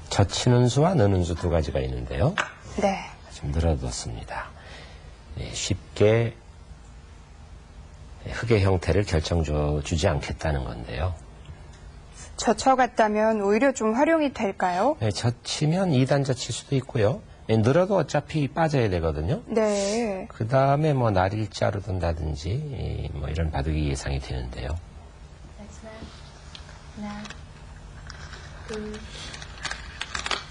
젖히는 수와 느는 수 두 가지가 있는데요. 네. 좀 늘어뒀습니다. 쉽게 흙의 형태를 결정주지 않겠다는 건데요. 젖혀갔다면 오히려 좀 활용이 될까요? 젖히면 2단 젖힐 수도 있고요. 늘어도 어차피 빠져야 되거든요. 네. 그 다음에 뭐 날일자로 둔다든지 뭐 이런 바둑이 예상이 되는데요. 마지막. 하나, 둘,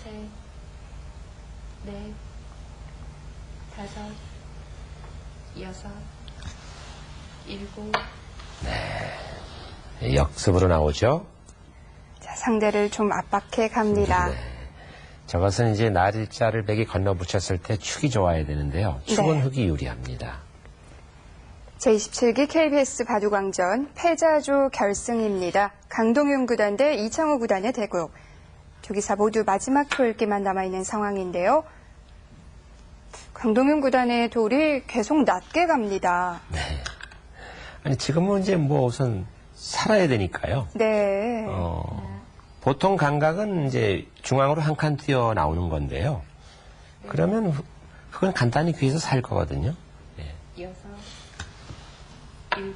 셋, 넷, 다섯, 여섯, 일곱, 역습으로 나오죠. 자, 상대를 좀 압박해 갑니다. 네. 저것은 이제 날짜를 백이 건너 붙였을 때 축이 좋아야 되는데요. 축은 네. 흑이 유리합니다. 제27기 KBS 바둑왕전 패자조 결승입니다. 강동윤 구단 대 이창호 구단의 대국. 두 기사 모두 마지막 돌기만 남아있는 상황인데요. 강동윤 구단의 돌이 계속 낮게 갑니다. 아니, 지금은 이제 뭐 우선 살아야 되니까요. 네. 보통 감각은 이제 중앙으로 한 칸 뛰어 나오는 건데요. 그러면 흑은 간단히 귀에서 살 거거든요. 네. 6, 7,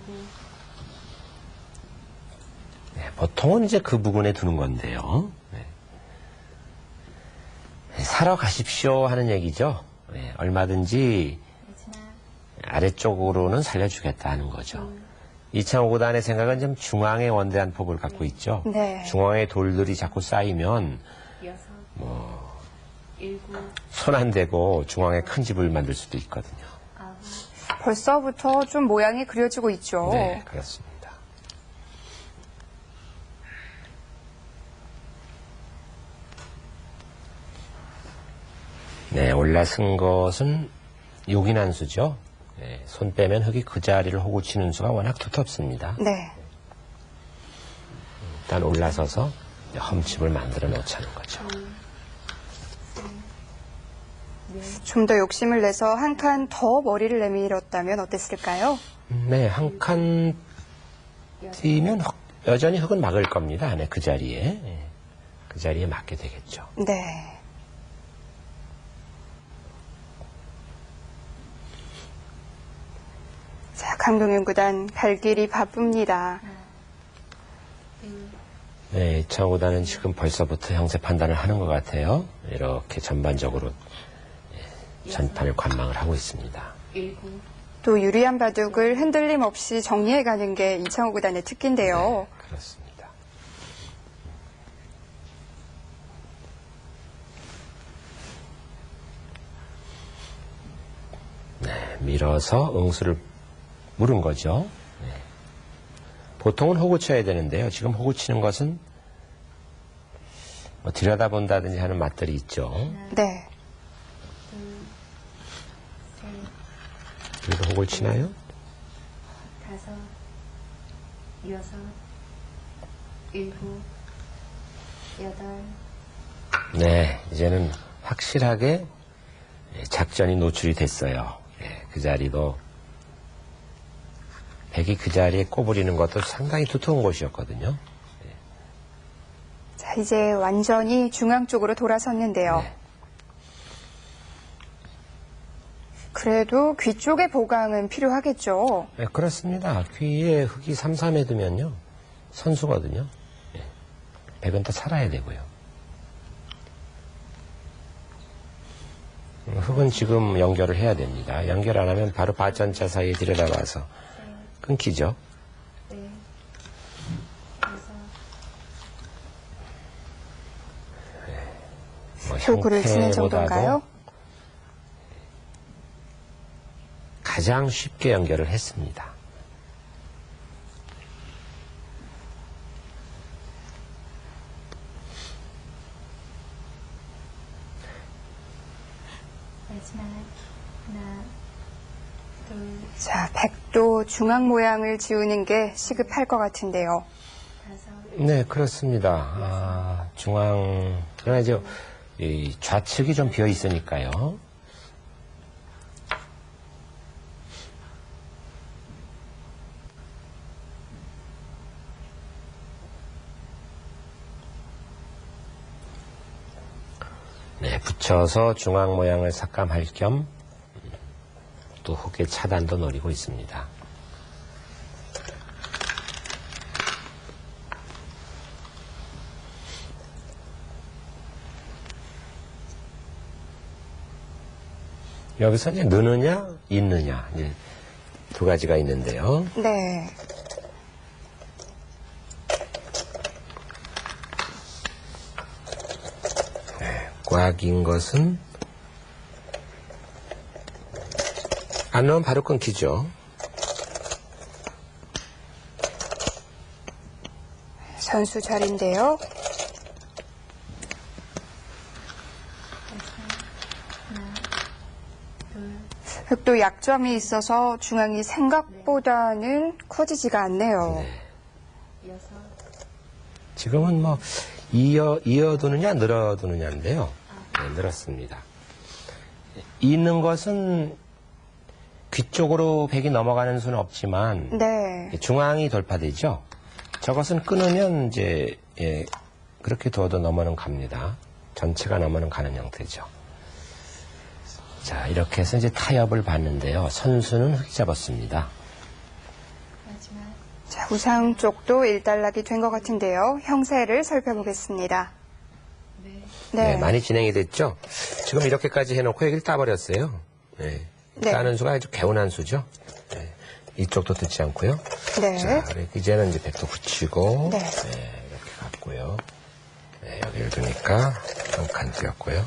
네, 보통은 이제 그 부근에 두는 건데요. 네. 살아 가십시오 하는 얘기죠. 네, 얼마든지 마지막 아래쪽으로는 살려주겠다 하는 거죠. 이창호 구단의 생각은 좀 중앙에 원대한 폭을 갖고 있죠. 네. 중앙에 돌들이 자꾸 쌓이면 6, 7, 손 안 대고 중앙에 큰 집을 만들 수도 있거든요. 9, 벌써부터 좀 모양이 그려지고 있죠. 네, 그렇습니다. 네, 올라선 것은 요긴한 수죠. 네, 손 빼면 흑이 그 자리를 호구 치는 수가 워낙 두텁습니다. 네. 일단 올라서서 험칩을 만들어 놓자는 거죠. 좀 더 욕심을 내서 한 칸 더 머리를 내밀었다면 어땠을까요? 네, 한 칸 뛰면 여전히 흑은 막을 겁니다. 네, 그 자리에. 네, 그 자리에 맞게 되겠죠. 네. 자, 강동윤 구단 갈 길이 바쁩니다. 네, 이창호 구단은 지금 벌써부터 형세 판단을 하는 것 같아요. 이렇게 전반적으로 전판을 관망을 하고 있습니다. 7, 또 유리한 바둑을 흔들림 없이 정리해가는 게 이창호 구단의 특기인데요. 네, 그렇습니다. 네, 밀어서 응수를 물은 거죠. 네. 보통은 호구 쳐야 되는데요. 지금 호구 치는 것은 뭐 들여다본다든지 하는 맛들이 있죠. 네. 2, 3, 여기도 호구를 치나요? 5, 6, 7, 8, 네, 이제는 확실하게 작전이 노출이 됐어요. 그 자리도 백이 그 자리에 꼬부리는 것도 상당히 두터운 곳이었거든요. 자, 이제 완전히 중앙 쪽으로 돌아섰는데요. 네. 그래도 귀 쪽의 보강은 필요하겠죠. 네, 그렇습니다. 귀에 흑이 3, 3에 두면요. 선수거든요. 네. 백은 또 살아야 되고요. 흑은 지금 연결을 해야 됩니다. 연결 안 하면 바로 바전자 사이에 들여다봐서 끊기죠. 4, 5, 뭐 효구를 치는 형태보다도 정도인가요? 가장 쉽게 연결을 했습니다. 마지막 하나, 둘, 자, 백도 중앙 모양을 지우는 게 시급할 것 같은데요. 5, 네, 그렇습니다. 중앙, 그러나 이제 이 좌측이 좀 비어 있으니까요. 네, 붙여서 중앙 모양을 삭감할 겸 또 흑의 차단도 노리고 있습니다. 여기서 이제 느느냐, 있느냐, 이제 두 가지가 있는데요. 네. 꽉인 것은 안 넣으면 바로 끊기죠. 선수 자리인데요. 하나, 둘, 흑도 약점이 있어서 중앙이 생각보다는 커지지가 않네요. 여섯, 지금은 뭐 이어두느냐 늘어두느냐인데요. 네, 늘었습니다. 있는 것은 귀 쪽으로 백이 넘어가는 수는 없지만 네. 중앙이 돌파되죠. 저것은 끊으면 이제 그렇게 둬도 넘어는 갑니다. 전체가 넘어는 가는 형태죠. 자, 이렇게 해서 이제 타협을 봤는데요. 선수는 흑이 잡았습니다. 마지막, 자, 우상 쪽도 일단락이 된 것 같은데요. 형세를 살펴보겠습니다. 네, 네, 많이 진행이 됐죠. 지금 이렇게까지 해놓고 여기를 따버렸어요. 네. 네. 따는 수가 아주 개운한 수죠. 네. 이쪽도 듣지 않고요. 네. 자, 이제는 이제 백도 붙이고 네. 이렇게 갔고요. 네, 여기를 두니까 한칸 띄었고요.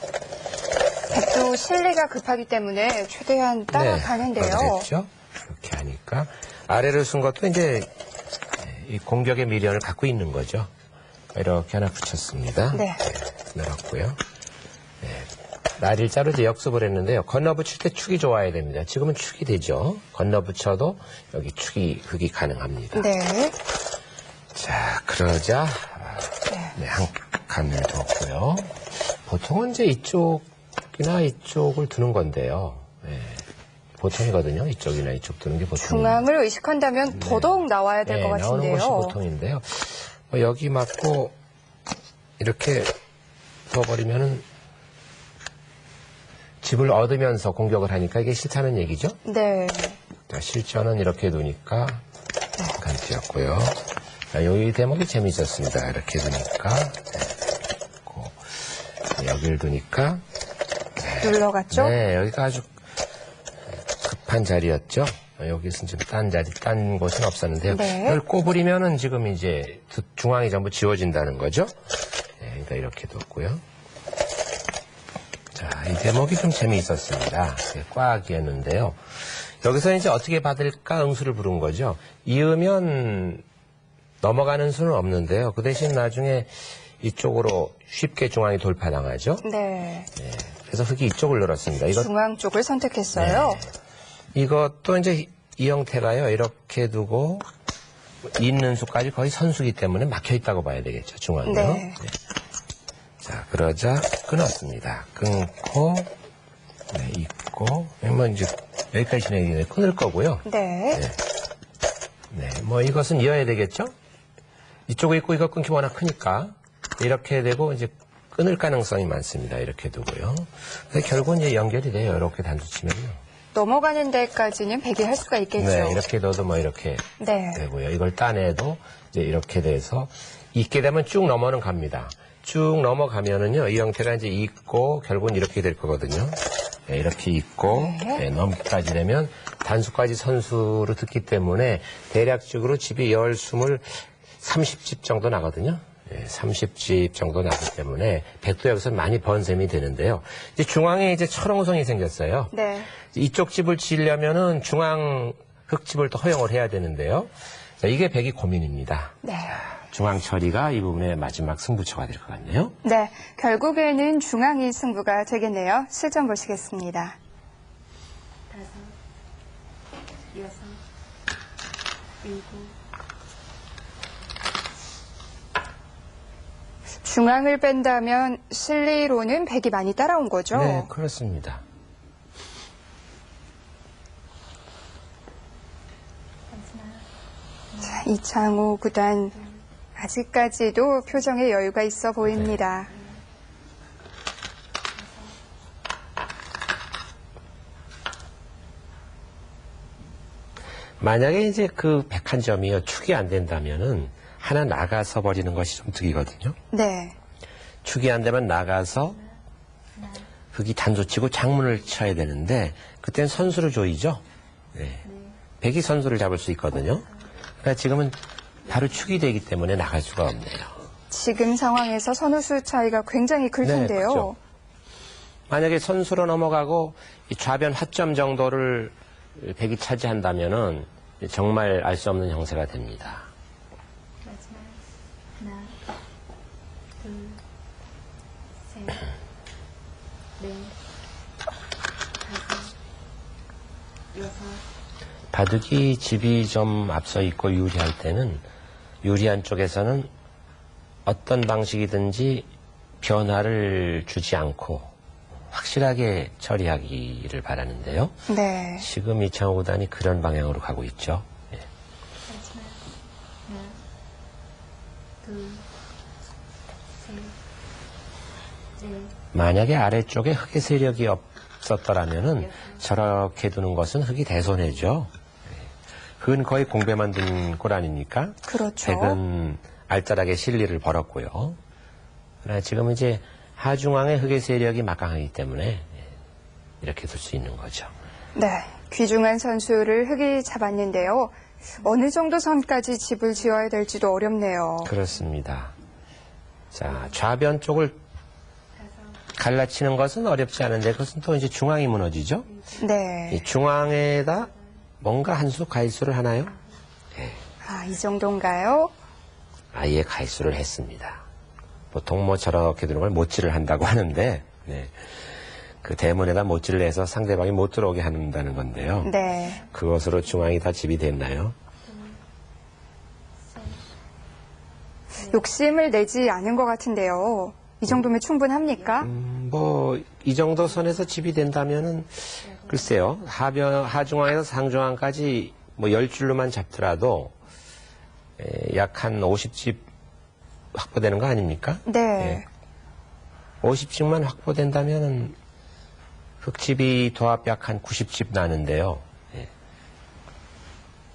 백도 실리가 급하기 때문에 최대한 따라가는데요. 그랬죠. 이렇게 하니까 아래를 쓴 것도 이제 이 공격의 미련을 갖고 있는 거죠. 이렇게 하나 붙였습니다. 네. 늘었고요. 네. 날일자로 이제 역습을 했는데요. 건너붙일 때 축이 좋아야 됩니다. 지금은 축이 되죠. 건너붙여도 여기 흑이 가능합니다. 네. 자, 그러자 네, 한 칸을 뒀고요. 보통은 이제 이쪽이나 이쪽을 두는 건데요. 네. 보통이거든요. 이쪽이나 이쪽 두는 게 보통. 중앙을 의식한다면 더더욱 나와야 될 것 나오는 같은데요. 것이 보통인데요. 여기 맞고 이렇게 둬버리면은 집을 얻으면서 공격을 하니까 이게 싫다는 얘기죠. 네. 자, 실전은 이렇게 두니까 간 띄었고요. 자, 여기 대목이 재미있었습니다. 이렇게 두니까 여기를 두니까 눌러갔죠? 네, 여기가 아주 급한 자리였죠. 여기서 지금 딴 곳은 없었는데요. 네. 이걸 꼬부리면은 지금 이제 중앙이 전부 지워진다는 거죠. 네, 그러니까 이렇게 뒀고요. 자, 이 대목이 좀 재미있었습니다. 꽉이었는데요. 여기서 이제 어떻게 받을까 응수를 부른 거죠. 이으면 넘어가는 수는 없는데요. 그 대신 나중에 이쪽으로 쉽게 중앙이 돌파당하죠. 네. 네, 그래서 흑이 이쪽을 늘었습니다. 이것 중앙 쪽을 선택했어요. 이것도 이제 이 형태가요. 이렇게 두고 있는 수까지 거의 선수기 때문에 막혀 있다고 봐야 되겠죠. 중앙이요. 네. 네. 자, 그러자 끊었습니다. 끊고 있고 뭐 이제 여기까지 진행이 끊을 거고요. 네. 네, 뭐 이것은 이어야 되겠죠. 이쪽에 있고 이거 끊기 워낙 크니까 이렇게 되고 이제 끊을 가능성이 많습니다. 이렇게 두고요. 근데 결국은 이제 연결이 돼요. 이렇게 단수치면요. 넘어가는 데까지는 배기할 수가 있겠죠. 네, 이렇게 넣어도 뭐 이렇게 네. 되고요. 이걸 따내도 이제 이렇게 돼서 있게 되면 쭉 넘어는 갑니다. 쭉 넘어가면은요, 이 형태가 이제 있고 결국은 이렇게 될 거거든요. 네, 이렇게 있고 네. 넘기까지 되면 단수까지 선수로 듣기 때문에 대략적으로 집이 30집 정도 나거든요. 30집 정도 나기 때문에 백도 여기서 많이 번셈이 되는데요. 이제 중앙에 이제 철옹성이 생겼어요. 네. 이쪽 집을 지으려면은 중앙 흙집을 또 허용을 해야 되는데요. 자, 이게 백이 고민입니다. 네. 중앙 처리가 이 부분의 마지막 승부처가 될 것 같네요. 네. 결국에는 중앙이 승부가 되겠네요. 실전 보시겠습니다. 다섯, 여섯, 일곱, 중앙을 뺀다면 실리로는 백이 많이 따라온 거죠? 네, 그렇습니다. 마지막, 자, 이창호 구단 아직까지도 표정에 여유가 있어 보입니다. 만약에 이제 그 101점이요, 축이 안 된다면은 하나 나가서 버리는 것이 좀 득이거든요. 네. 축이 안 되면 나가서 흑이 단수치고 장문을 쳐야 되는데 그때는 선수를 조이죠. 네. 백이 선수를 잡을 수 있거든요. 그러니까 지금은 바로 축이 되기 때문에 나갈 수가 없네요. 지금 상황에서 선우수 차이가 굉장히 클 네, 텐데요. 크죠. 만약에 선수로 넘어가고 이 좌변 화점 정도를 백이 차지한다면은 정말 알 수 없는 형세가 됩니다. 마지막, 하나, 네, 다섯, 여섯, 바둑이 집이 좀 앞서 있고 유리할 때는 유리한 쪽에서는 어떤 방식이든지 변화를 주지 않고 확실하게 처리하기를 바라는데요. 네. 지금 이창호 구단이 그런 방향으로 가고 있죠. 예. 마지막 하나, 둘, 셋, 넷, 만약에 아래쪽에 흑의 세력이 없었더라면은 저렇게 두는 것은 흑이 대손해죠. 흑은 거의 공배만 둔 꼴 아닙니까? 그렇죠. 백은 알뜰하게 실리를 벌었고요. 그러나 지금 이제 하중앙의 흑의 세력이 막강하기 때문에 이렇게 둘 수 있는 거죠. 네. 귀중한 선수를 흑이 잡았는데요. 어느 정도 선까지 집을 지어야 될지도 어렵네요. 그렇습니다. 자, 좌변 쪽을 다섯, 갈라치는 것은 어렵지 않은데 그것은 또 이제 중앙이 무너지죠. 네. 이 중앙에다 뭔가 한 수 가위수를 하나요? 아, 이 정도인가요? 아예 가위수를 했습니다. 보통 뭐 저렇게 두는 걸 못질을 한다고 하는데 네. 그 대문에다 못질을 해서 상대방이 못 들어오게 한다는 건데요. 네. 그것으로 중앙이 다 집이 됐나요? 욕심을 내지 않은 것 같은데요. 이 정도면 충분합니까? 뭐 이 정도 선에서 집이 된다면은 글쎄요. 하중앙에서 상중앙까지 뭐 10줄로만 잡더라도 약 한 50집 확보되는 거 아닙니까? 네. 50집만 확보된다면은 흑집이 도합 약 한 90집 나는데요.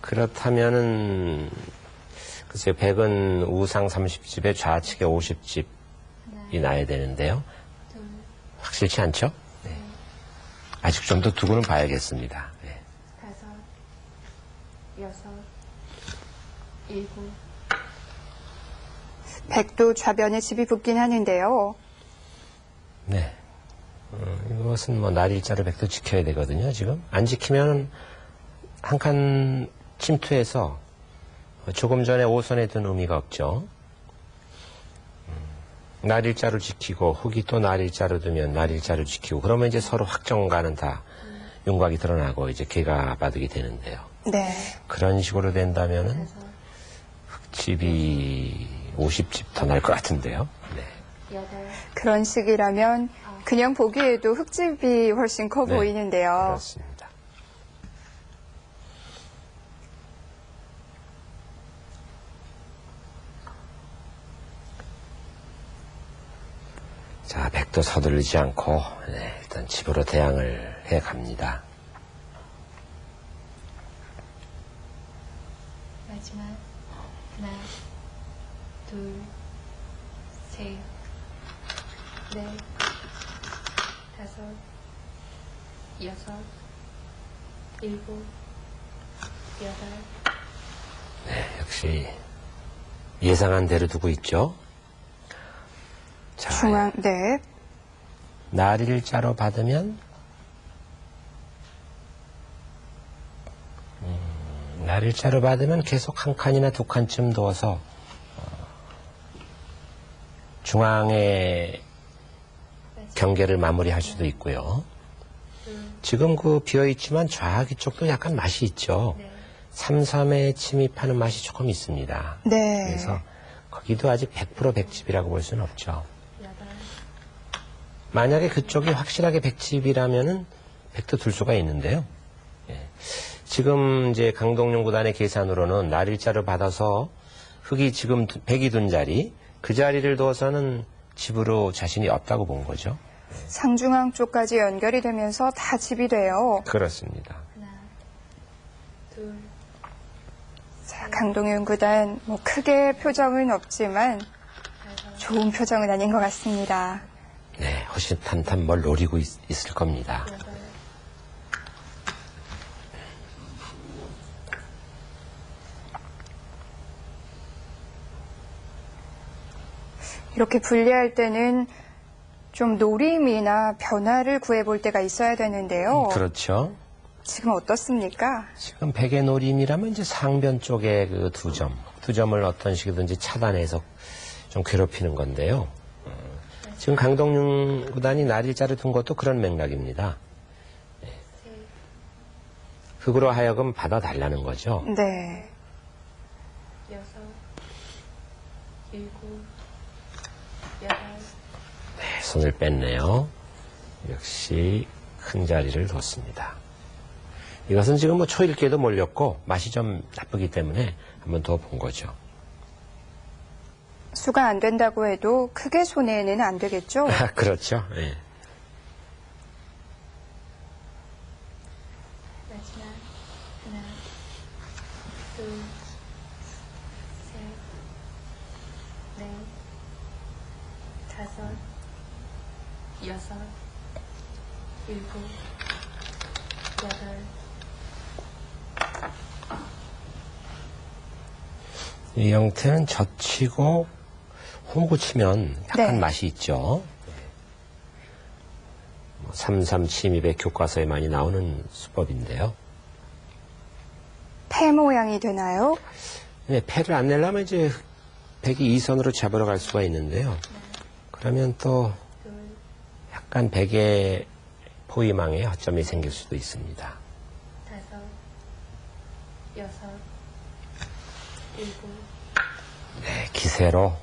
그렇다면은 글쎄요. 백은 우상 30집에 좌측에 50집이 나야 되는데요. 둘, 확실치 않죠? 네. 아직 좀 더 두고는 봐야겠습니다. 네. 다섯, 여섯, 일곱, 백도 좌변에 집이 붙긴 하는데요. 네. 이것은 뭐 날일자로 백도 지켜야 되거든요, 지금. 안 지키면 한 칸 침투해서 조금 전에 5선에 든 의미가 없죠. 날일자로 지키고 흑이 또 날일자로 두면 날일자로 지키고 그러면 이제 서로 확정가는 다 윤곽이 드러나고 이제 개가 바둑이 되는데요. 네. 그런 식으로 된다면은 다섯, 흑집이 50집 더 날 것 같은데요. 네. 여덟, 그런 식이라면 그냥 보기에도 흑집이 훨씬 커 네, 보이는데요. 그렇습니다. 자, 백도 서두르지 않고 네, 일단 집으로 대항을 해 갑니다. 마지막 하나, 둘, 셋, 넷, 다섯, 여섯, 일곱, 여덟, 네, 역시 예상한 대로 두고 있죠. 자, 중앙, 네. 날일자로 받으면 날일자로 받으면 계속 한 칸이나 두 칸쯤 두어서 중앙에 경계를 마무리할 수도 있고요. 지금 그 비어있지만 좌하기 쪽도 약간 맛이 있죠. 네, 3-3에 침입하는 맛이 조금 있습니다. 네. 그래서 거기도 아직 100% 백집이라고 볼 수는 없죠. 여덟, 만약에 그쪽이 확실하게 백집이라면은 백도 둘 수가 있는데요. 예. 지금 이제 강동용 구단의 계산으로는 날일자를 받아서 흑이 지금 백이 둔 자리, 그 자리를 둬서는 집으로 자신이 없다고 본 거죠. 상중앙 쪽까지 연결이 되면서 다 집이 돼요. 그렇습니다. 하나, 둘, 자, 강동윤 구단 뭐 크게 표정은 없지만 다섯, 좋은 표정은 아닌 것 같습니다. 네, 허심탄탄 뭘 노리고 있을 겁니다. 여덟, 이렇게 분리할 때는 좀 노림이나 변화를 구해볼 때가 있어야 되는데요. 그렇죠. 지금 어떻습니까? 지금 백의 노림이라면 이제 상변 쪽에 그 두 점을 어떤 식이든지 차단해서 좀 괴롭히는 건데요. 지금 강동윤 구단이 날일자를 둔 것도 그런 맥락입니다. 셋, 흙으로 하여금 받아달라는 거죠. 네. 여섯, 일곱, 여덟, 네, 손을 뺐네요. 역시 큰 자리를 뒀습니다. 이것은 지금 뭐 초일기에도 몰렸고 맛이 좀 나쁘기 때문에 한번 더 본 거죠. 수가 안 된다고 해도 크게 손해는 안 되겠죠? 아, 그렇죠. 예. 마지막 하나, 둘, 셋, 넷, 다섯, 여섯, 일곱, 여덟, 이 형태는 젖히고 홈구 치면 약간 네. 맛이 있죠. 33 침입의 교과서에 많이 나오는 수법인데요. 패 모양이 되나요? 네, 패를 안 내려면 이제 백이 2선으로 잡으러 갈 수가 있는데요. 그러면 또 둘, 약간 백의 포위망에 허점이 생길 수도 있습니다. 다섯, 여섯, 일곱, 네, 기세로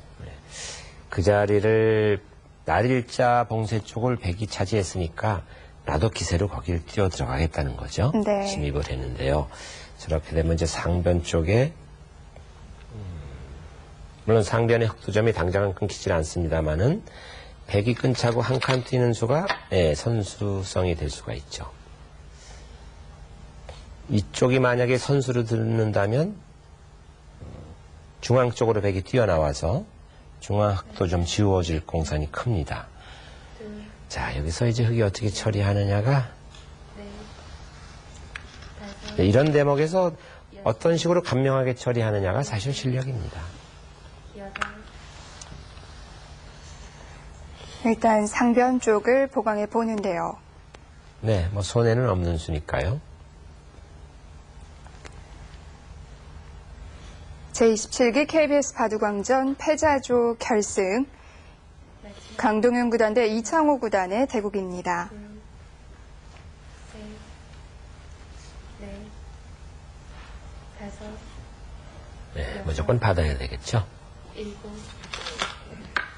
그 자리를 날일자 봉쇄 쪽을 백이 차지했으니까 나도 기세로 거기를 뛰어 들어가겠다는 거죠. 네. 침입을 했는데요. 저렇게 되면 이제 상변 쪽에 물론 상변의 흑두점이 당장은 끊기질 않습니다만은 백이 끈차고 한 칸 뛰는 수가 선수성이 될 수가 있죠. 이쪽이 만약에 선수로 듣는다면 중앙 쪽으로 백이 뛰어나와서 중앙 흑도 좀 지워질 공산이 큽니다. 둘, 자, 여기서 이제 흑이 어떻게 처리하느냐가 넷, 다섯, 네, 이런 대목에서 어떤 식으로 간명하게 처리하느냐가 사실 실력입니다. 여덟, 일단 상변 쪽을 보강해 보는데요. 네, 뭐 손해는 없는 수니까요. 제27기 KBS 바둑왕전 패자조 결승 마지막 강동윤 구단 대 이창호 구단의 대국입니다. 둘, 셋, 넷, 다섯, 네, 무조건 받아야 되겠죠. 일곱,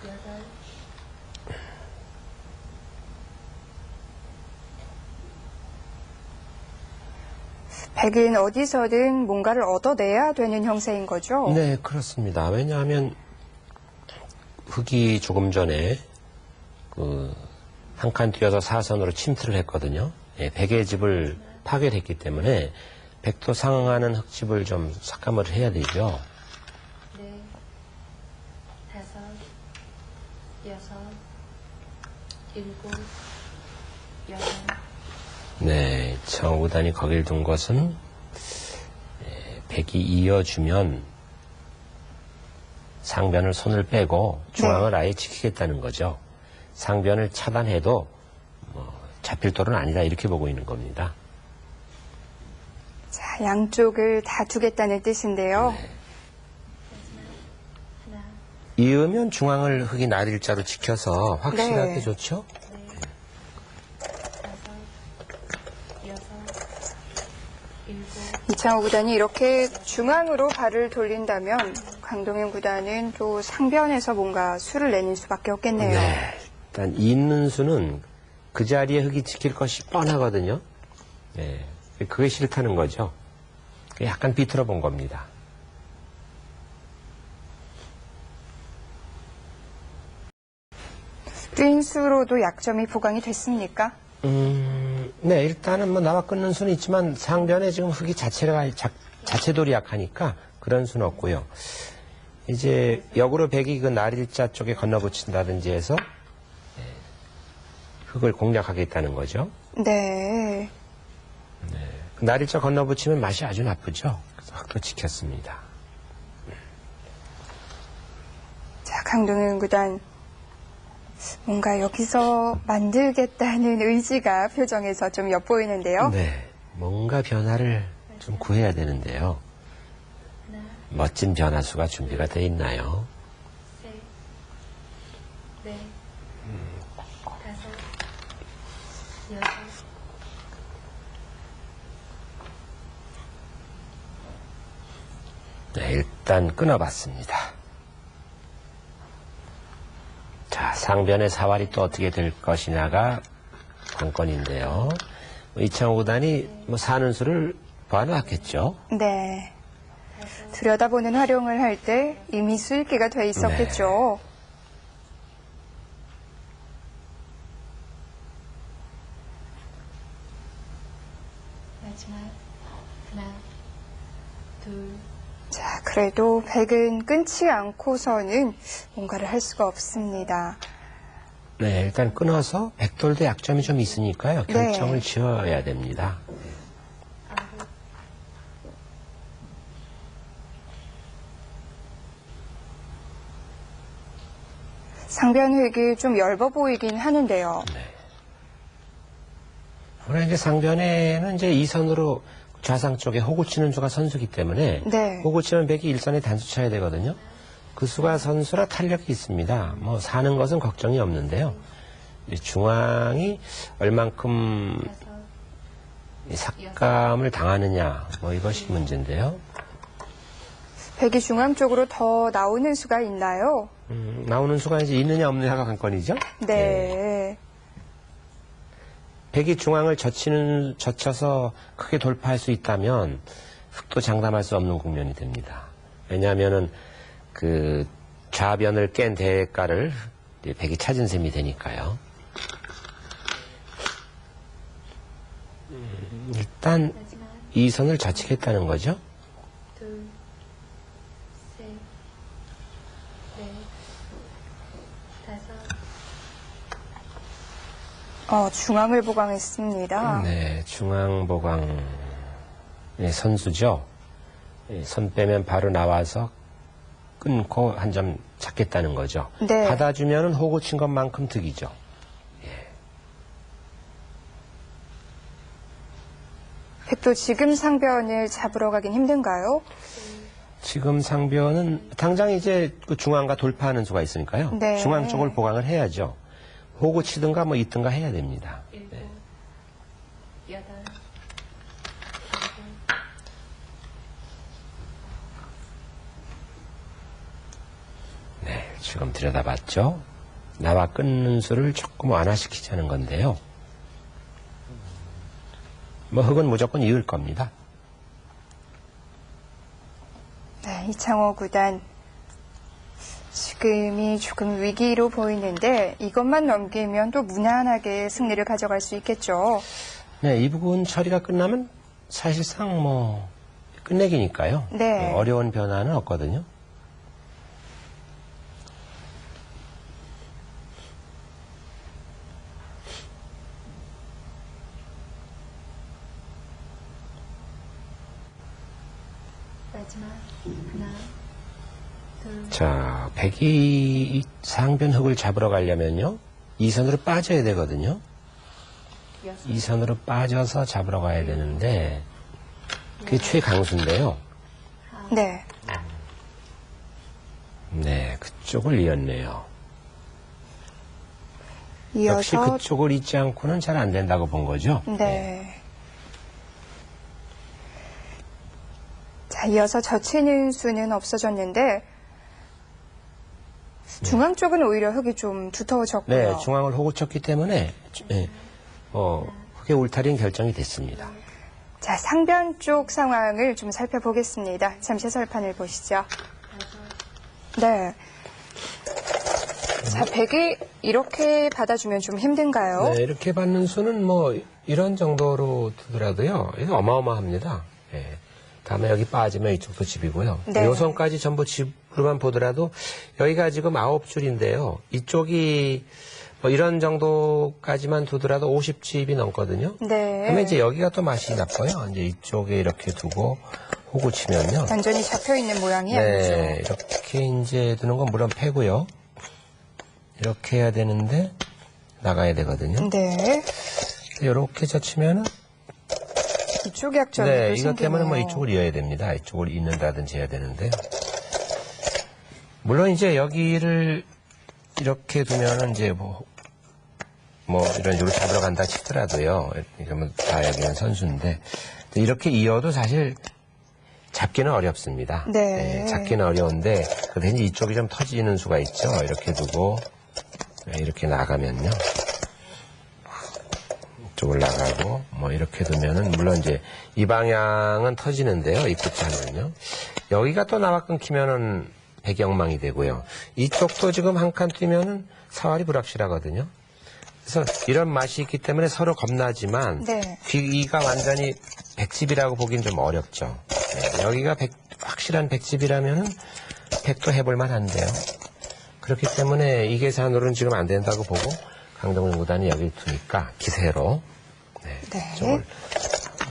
여덟, 백은 어디서든 뭔가를 얻어내야 되는 형세인 거죠? 네, 그렇습니다. 왜냐하면 흑이 조금 전에 한 칸 뛰어서 사선으로 침투를 했거든요. 예, 백의 집을 파괴했기 때문에 백도 상응하는 흑집을 좀 삭감을 해야 되죠. 넷, 다섯, 여섯, 일곱, 여덟, 네, 청구단이 거길 둔 것은 백이 이어주면 상변을 손을 빼고 중앙을 아예 지키겠다는 거죠. 상변을 차단해도 잡힐 돌은 아니다 이렇게 보고 있는 겁니다. 자, 양쪽을 다 두겠다는 뜻인데요. 하나, 이으면 중앙을 흑이 날일자로 지켜서 확실하게 네. 좋죠. 다섯, 여섯, 일곱, 이창호 구단이 이렇게 중앙으로 발을 돌린다면 강동윤 구단은 또 상변에서 뭔가 수를 내는 수밖에 없겠네요. 네. 일단 있는 수는 그 자리에 흑이 지킬 것이 뻔하거든요. 네. 그게 싫다는 거죠. 약간 비틀어 본 겁니다. 뛴 수로도 약점이 보강이 됐습니까? 네, 일단은 뭐 나와 끊는 수는 있지만 상변에 지금 흑이 자체돌이 약하니까 그런 수는 없고요. 이제 역으로 백이 그 날일자 쪽에 건너붙인다든지 해서 흑을 공략하겠다는 거죠. 네. 그 날일자 건너붙이면 맛이 아주 나쁘죠. 그래서 흑도 지켰습니다. 자, 강동윤 구단 뭔가 여기서 만들겠다는 의지가 표정에서 좀 엿보이는데요. 네, 뭔가 변화를 좀 구해야 되는데요. 하나, 멋진 변화수가 준비가 돼 있나요? 셋, 넷, 여섯, 네, 일단 끊어봤습니다. 자, 상변의 사활이 또 어떻게 될 것이냐가 관건인데요. 이창호 구단이 사는 수를 봐놨겠죠. 네. 들여다보는 활용을 할 때 이미 수익기가 돼 있었겠죠. 마지막 하나, 둘, 자, 그래도 백은 끊지 않고서는 뭔가를 할 수가 없습니다. 네, 일단 끊어서 백돌도 약점이 좀 있으니까요. 네. 결정을 지어야 됩니다. 아홉, 상변획이 좀 엷어 보이긴 하는데요. 그러나 이제 상변에는 이제 이선으로 좌상 쪽에 호구 치는 수가 선수기 때문에 네. 호구 치는 백이 일선에 단수 쳐야 되거든요. 그 수가 선수라 탄력이 있습니다. 뭐 사는 것은 걱정이 없는데요. 이 중앙이 얼만큼 다섯, 이 삭감을 당하느냐 뭐 이것이 문제인데요. 백이 중앙 쪽으로 더 나오는 수가 있나요? 나오는 수가 이제 있느냐 없느냐가 관건이죠. 네. 백이 중앙을 젖혀서 크게 돌파할 수 있다면 흑도 장담할 수 없는 국면이 됩니다. 왜냐하면은 그 좌변을 깬 대가를 이제 백이 찾은 셈이 되니까요. 일단 마지막 이 선을 좌측했다는 거죠. 둘, 셋, 넷, 다섯, 중앙을 보강했습니다. 네, 중앙 보강 선수죠. 선 빼면 바로 나와서 끊고 한 점 잡겠다는 거죠. 네. 받아주면은 호구 친 것만큼 득이죠. 백도 지금 상변을 잡으러 가긴 힘든가요? 지금 상변은 당장 이제 그 중앙과 돌파하는 수가 있으니까요. 네. 중앙 쪽을 보강을 해야죠. 호구 치든가 뭐 있든가 해야 됩니다. 일곱, 여덟, 네, 지금 들여다봤죠. 나와 끊는 수를 조금 완화시키자는 건데요. 뭐 흑은 무조건 이을 겁니다. 네, 이창호 구단 지금이 조금 위기로 보이는데 이것만 넘기면 또 무난하게 승리를 가져갈 수 있겠죠. 네, 이 부분 처리가 끝나면 사실상 뭐 끝내기니까요. 네. 어려운 변화는 없거든요. 마지막 하나, 둘, 자, 백이 이 상변 흑을 잡으러 가려면요. 이 선으로 빠져야 되거든요. 여섯, 이 선으로 빠져서 잡으러 가야 되는데 그게 최강수인데요. 네. 네, 그쪽을 이었네요. 역시 이어서 그쪽을 잊지 않고는 잘 안 된다고 본 거죠. 네. 자, 이어서 젖히는 수는 없어졌는데 중앙 쪽은 오히려 흙이 좀 두터워졌고요. 네, 중앙을 호구 쳤기 때문에 흑의 울타리는 결정이 됐습니다. 자, 상변 쪽 상황을 좀 살펴보겠습니다. 잠시 설판을 보시죠. 다섯, 네. 자, 백이 이렇게 받아주면 좀 힘든가요? 네, 이렇게 받는 수는 뭐 이런 정도로 두더라도요. 이거 어마어마합니다. 예. 다음에 여기 빠지면 이쪽도 집이고요. 네. 요선까지 전부 집으로만 보더라도 여기가 지금 9줄인데요. 이쪽이 뭐 이런 정도까지만 두더라도 50집이 넘거든요. 네. 그러면 이제 여기가 또 맛이 나빠요. 이제 이쪽에 이렇게 두고 호구 치면요. 완전히 잡혀있는 모양이 네, 아니죠. 이렇게 이제 두는 건 물론 패고요. 이렇게 해야 되는데 나가야 되거든요. 네. 이렇게 젖히면은 이쪽 약점이 네, 또 이것 때문에 뭐 생기네요. 이쪽을 이어야 됩니다. 이쪽을 잇는다든지 해야 되는데요. 물론 이제 여기를 이렇게 두면은 이제 뭐 뭐 이런 식으로 잡으러 간다 치더라도요. 그러면 다 여기는 선수인데 이렇게 이어도 사실 잡기는 어렵습니다. 네. 잡기는 어려운데 그래도 이제 이쪽이 좀 터지는 수가 있죠. 이렇게 두고 이렇게 나가면요. 이쪽을 나가고 뭐 이렇게 두면은 물론 이제 이 방향은 터지는데요. 이 끝이 하면요. 여기가 또 나와 끊기면은 배경망이 되고요. 이쪽도 지금 한 칸 뛰면은 사활이 불확실하거든요. 그래서 이런 맛이 있기 때문에 서로 겁나지만 네. 귀가 완전히 백집이라고 보기는 좀 어렵죠. 네, 여기가 확실한 백집이라면은 백도 해볼 만한데요. 그렇기 때문에 이 계산으로는 지금 안 된다고 보고 강동원 구단이 여기 두니까 기세로 네. 이쪽을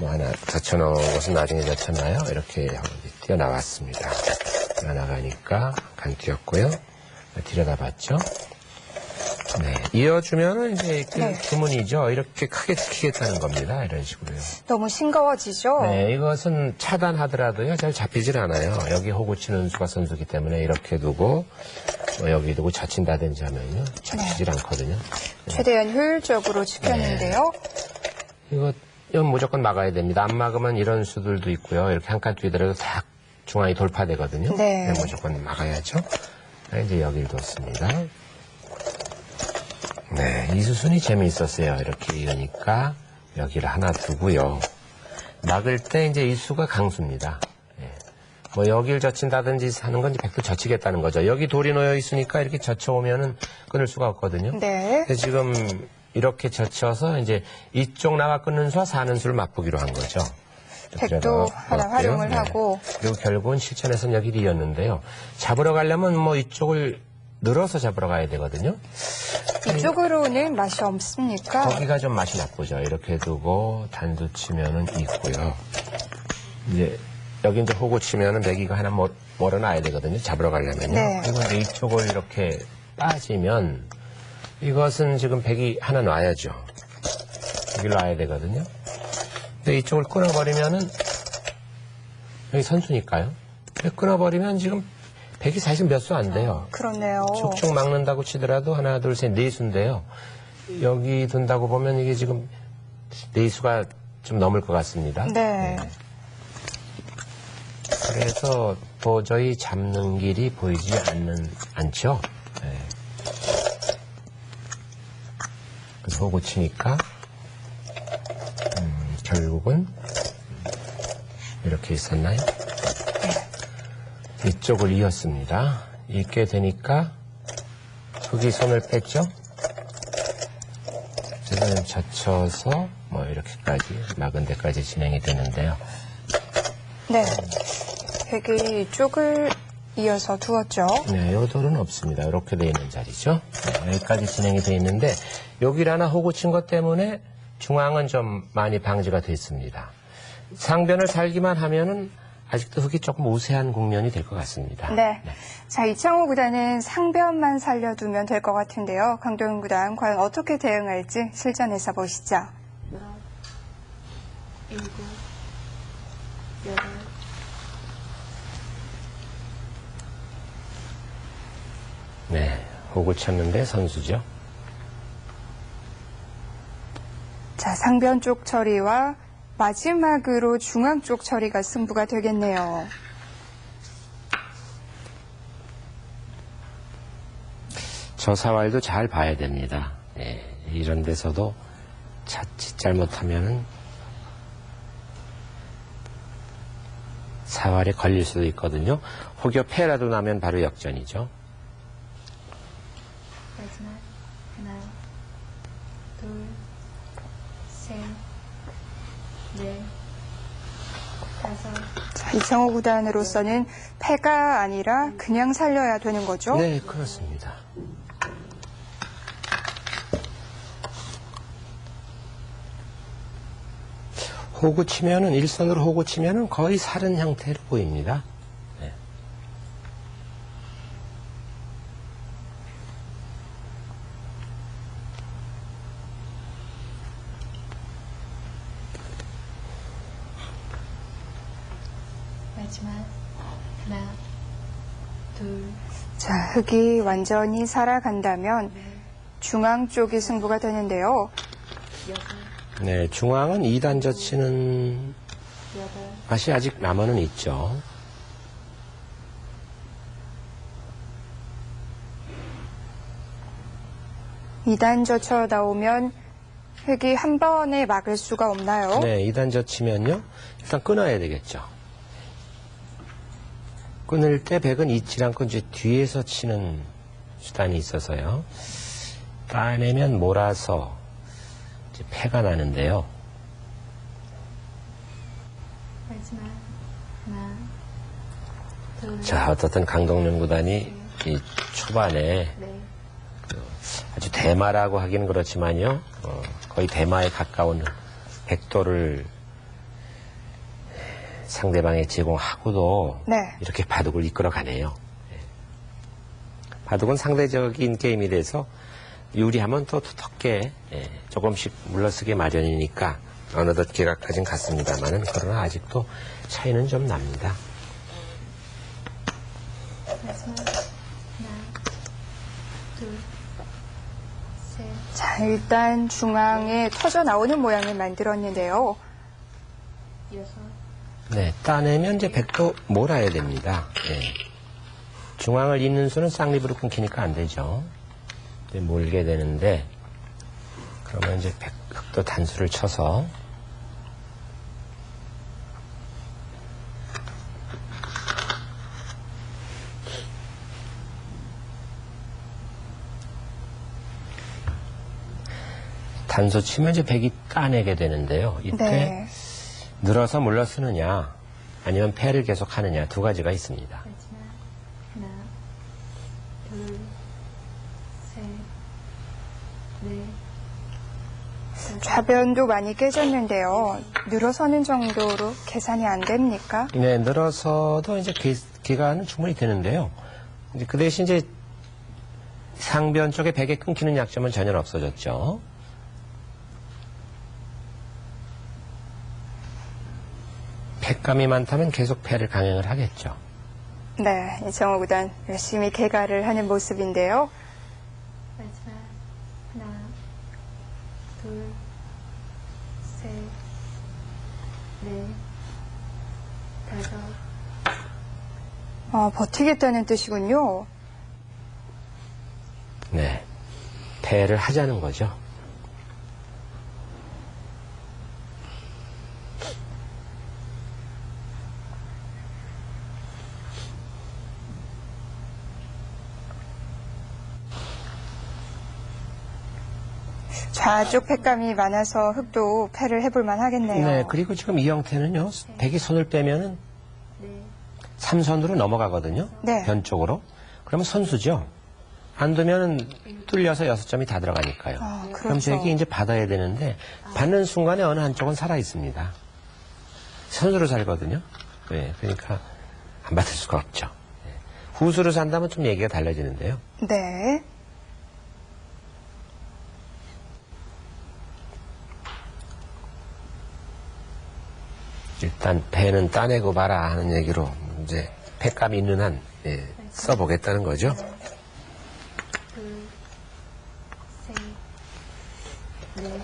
뭐 하나 젖혀놓은 것은 나중에 젖혀놔요. 이렇게 하고 뛰어나왔습니다. 뛰어나가니까 간 뛰었고요. 들여다봤죠. 네, 이어주면은 이제 그 네. 주문이죠. 이렇게 크게 지키겠다는 겁니다. 이런 식으로요. 너무 싱거워지죠? 네, 이것은 차단하더라도요, 잘 잡히질 않아요. 여기 호구 치는 수가 선수기 때문에 이렇게 두고, 뭐 여기 두고 젖힌다든지 하면요, 잡히질 않거든요. 최대한 효율적으로 지켰는데요. 이건 무조건 막아야 됩니다. 안 막으면 이런 수들도 있고요. 이렇게 한 칸 뛰더라도 딱 중앙이 돌파되거든요. 네. 무조건 막아야죠. 이제 여기를 뒀습니다. 네, 이 수순이 재미있었어요. 이렇게 이으니까 여기를 하나 두고요. 막을 때 이제 이 수가 강수입니다. 예. 뭐 여기를 젖힌다든지 하는 건 백도 젖히겠다는 거죠. 여기 돌이 놓여 있으니까 이렇게 젖혀오면은 끊을 수가 없거든요. 네. 그래서 지금 이렇게 젖혀서 이제 이쪽 나와 끊는 수와 사는 수를 맛보기로 한 거죠. 백도 하나 활용을 하고. 그리고 결국은 실천에서는 여기를 이었는데요. 잡으러 가려면 뭐 이쪽을 늘어서 잡으러 가야 되거든요. 이쪽으로는 맛이 없습니까? 거기가 좀 맛이 나쁘죠. 이렇게 두고 단수 치면은 있고요. 이제 여기 이제 호구 치면은 메기가 하나 멀어놔야 되거든요. 잡으러 가려면요. 네. 그리고 이제 이쪽을 이렇게 빠지면 이것은 지금 백이 하나 놔야죠. 여기로 놔야 되거든요. 근데 이쪽을 끊어버리면은 여기 선수니까요. 끊어버리면 지금 백이 사실 몇 수 안 돼요. 그렇네요. 축축 막는다고 치더라도 하나, 둘, 셋, 네 수인데요. 여기 둔다고 보면 이게 지금 네 수가 좀 넘을 것 같습니다. 네. 그래서 도저히 잡는 길이 보이지 않죠. 네. 그래서 호구 치니까 결국은 이렇게 있었나요? 이쪽을 이었습니다. 잇게 되니까 흙이 손을 뺐죠. 그래서 젖혀서 뭐 이렇게까지 막은 데까지 진행이 되는데요. 네. 백이 이쪽을 이어서 두었죠. 네, 요 돌은 없습니다. 이렇게 돼 있는 자리죠. 네, 여기까지 진행이 돼 있는데 여기를 하나 호구 친 것 때문에 중앙은 좀 많이 방지가 됐습니다. 상변을 살기만 하면은 아직도 흙이 조금 우세한 국면이 될 것 같습니다. 네. 자, 이창호 구단은 상변만 살려두면 될 것 같은데요. 강동원 구단 과연 어떻게 대응할지 실전에서 보시죠. 7, 8. 네, 호구 쳤는데 선수죠. 자, 상변 쪽 처리와 마지막으로 중앙 쪽 처리가 승부가 되겠네요. 저 사활도 잘 봐야 됩니다. 네, 이런 데서도 자칫 잘못하면은 사활에 걸릴 수도 있거든요. 혹여 패라도 나면 바로 역전이죠. 마지막 하나, 둘, 셋, 넷, 다섯. 자, 이창호 구단으로서는 패가 아니라 그냥 살려야 되는 거죠? 네, 그렇습니다. 호구 치면은 일선으로 호구 치면은 거의 살은 형태로 보입니다. 네. 마지막 하나, 둘, 자, 흙이 완전히 살아간다면 중앙 쪽이 승부가 되는데요. 여섯, 네, 중앙은 2단 젖히는 여덟, 맛이 아직 남아는 있죠. 이단 젖혀 나오면 획이 한 번에 막을 수가 없나요? 네, 2단 젖히면요. 일단 끊어야 되겠죠. 끊을 때 백은 잊지 않고 이제 뒤에서 치는 수단이 있어서요. 따내면 몰아서 이제 패가 나는데요. 마지막 하나, 둘, 자, 어떻든 강동원 구단이 이 초반에 넷, 아주 대마라고 하기는 그렇지만요. 거의 대마에 가까운 백도를 상대방에 제공하고도 네. 이렇게 바둑을 이끌어 가네요. 바둑은 상대적인 게임이 돼서 유리하면 또 두텁게 조금씩 물러서게 마련이니까 어느덧 개각까지는 갔습니다만은 그러나 아직도 차이는 좀 납니다. 마지막 하나, 둘, 셋, 자, 일단 중앙에 터져 나오는 모양을 만들었는데요. 여섯, 네, 따내면 이제 백도 몰아야 됩니다. 중앙을 잇는 수는 쌍립으로 끊기니까 안 되죠. 이제 몰게 되는데, 그러면 이제 백도 단수를 쳐서, 단수 치면 이제 백이 따내게 되는데요. 이때 네. 늘어서 물러서느냐, 아니면 패를 계속 하느냐, 두 가지가 있습니다. 마지막 하나, 둘, 셋, 넷, 다섯, 좌변도 많이 깨졌는데요. 늘어서는 정도로 계산이 안 됩니까? 네, 늘어서도 이제 기간은 충분히 되는데요. 이제 그 대신 이제 상변 쪽에 백에 끊기는 약점은 전혀 없어졌죠. 패감이 많다면 계속 패를 강행을 하겠죠. 네, 이정호 구단 열심히 개가를 하는 모습인데요. 마지막 하나, 둘, 셋, 넷, 다섯, 버티겠다는 뜻이군요. 네, 패를 하자는 거죠. 좌쪽 패감이 많아서 흑도 패를 해볼 만하겠네요. 네, 그리고 지금 이 형태는요, 백이 손을 빼면은 넷, 3선으로 넘어가거든요. 네. 변 쪽으로. 그러면 선수죠. 안 두면은 뚫려서 6점이 다 들어가니까요. 그럼 그렇죠. 백이 이제 받아야 되는데, 받는 순간에 어느 한쪽은 살아 있습니다. 선수로 살거든요. 네, 그러니까 안 받을 수가 없죠. 네. 후수로 산다면 좀 얘기가 달라지는데요. 네. 일단 패는 따내고 봐라 하는 얘기로 이제 패감이 있는 한 써보겠다는 거죠. 둘, 셋, 넷,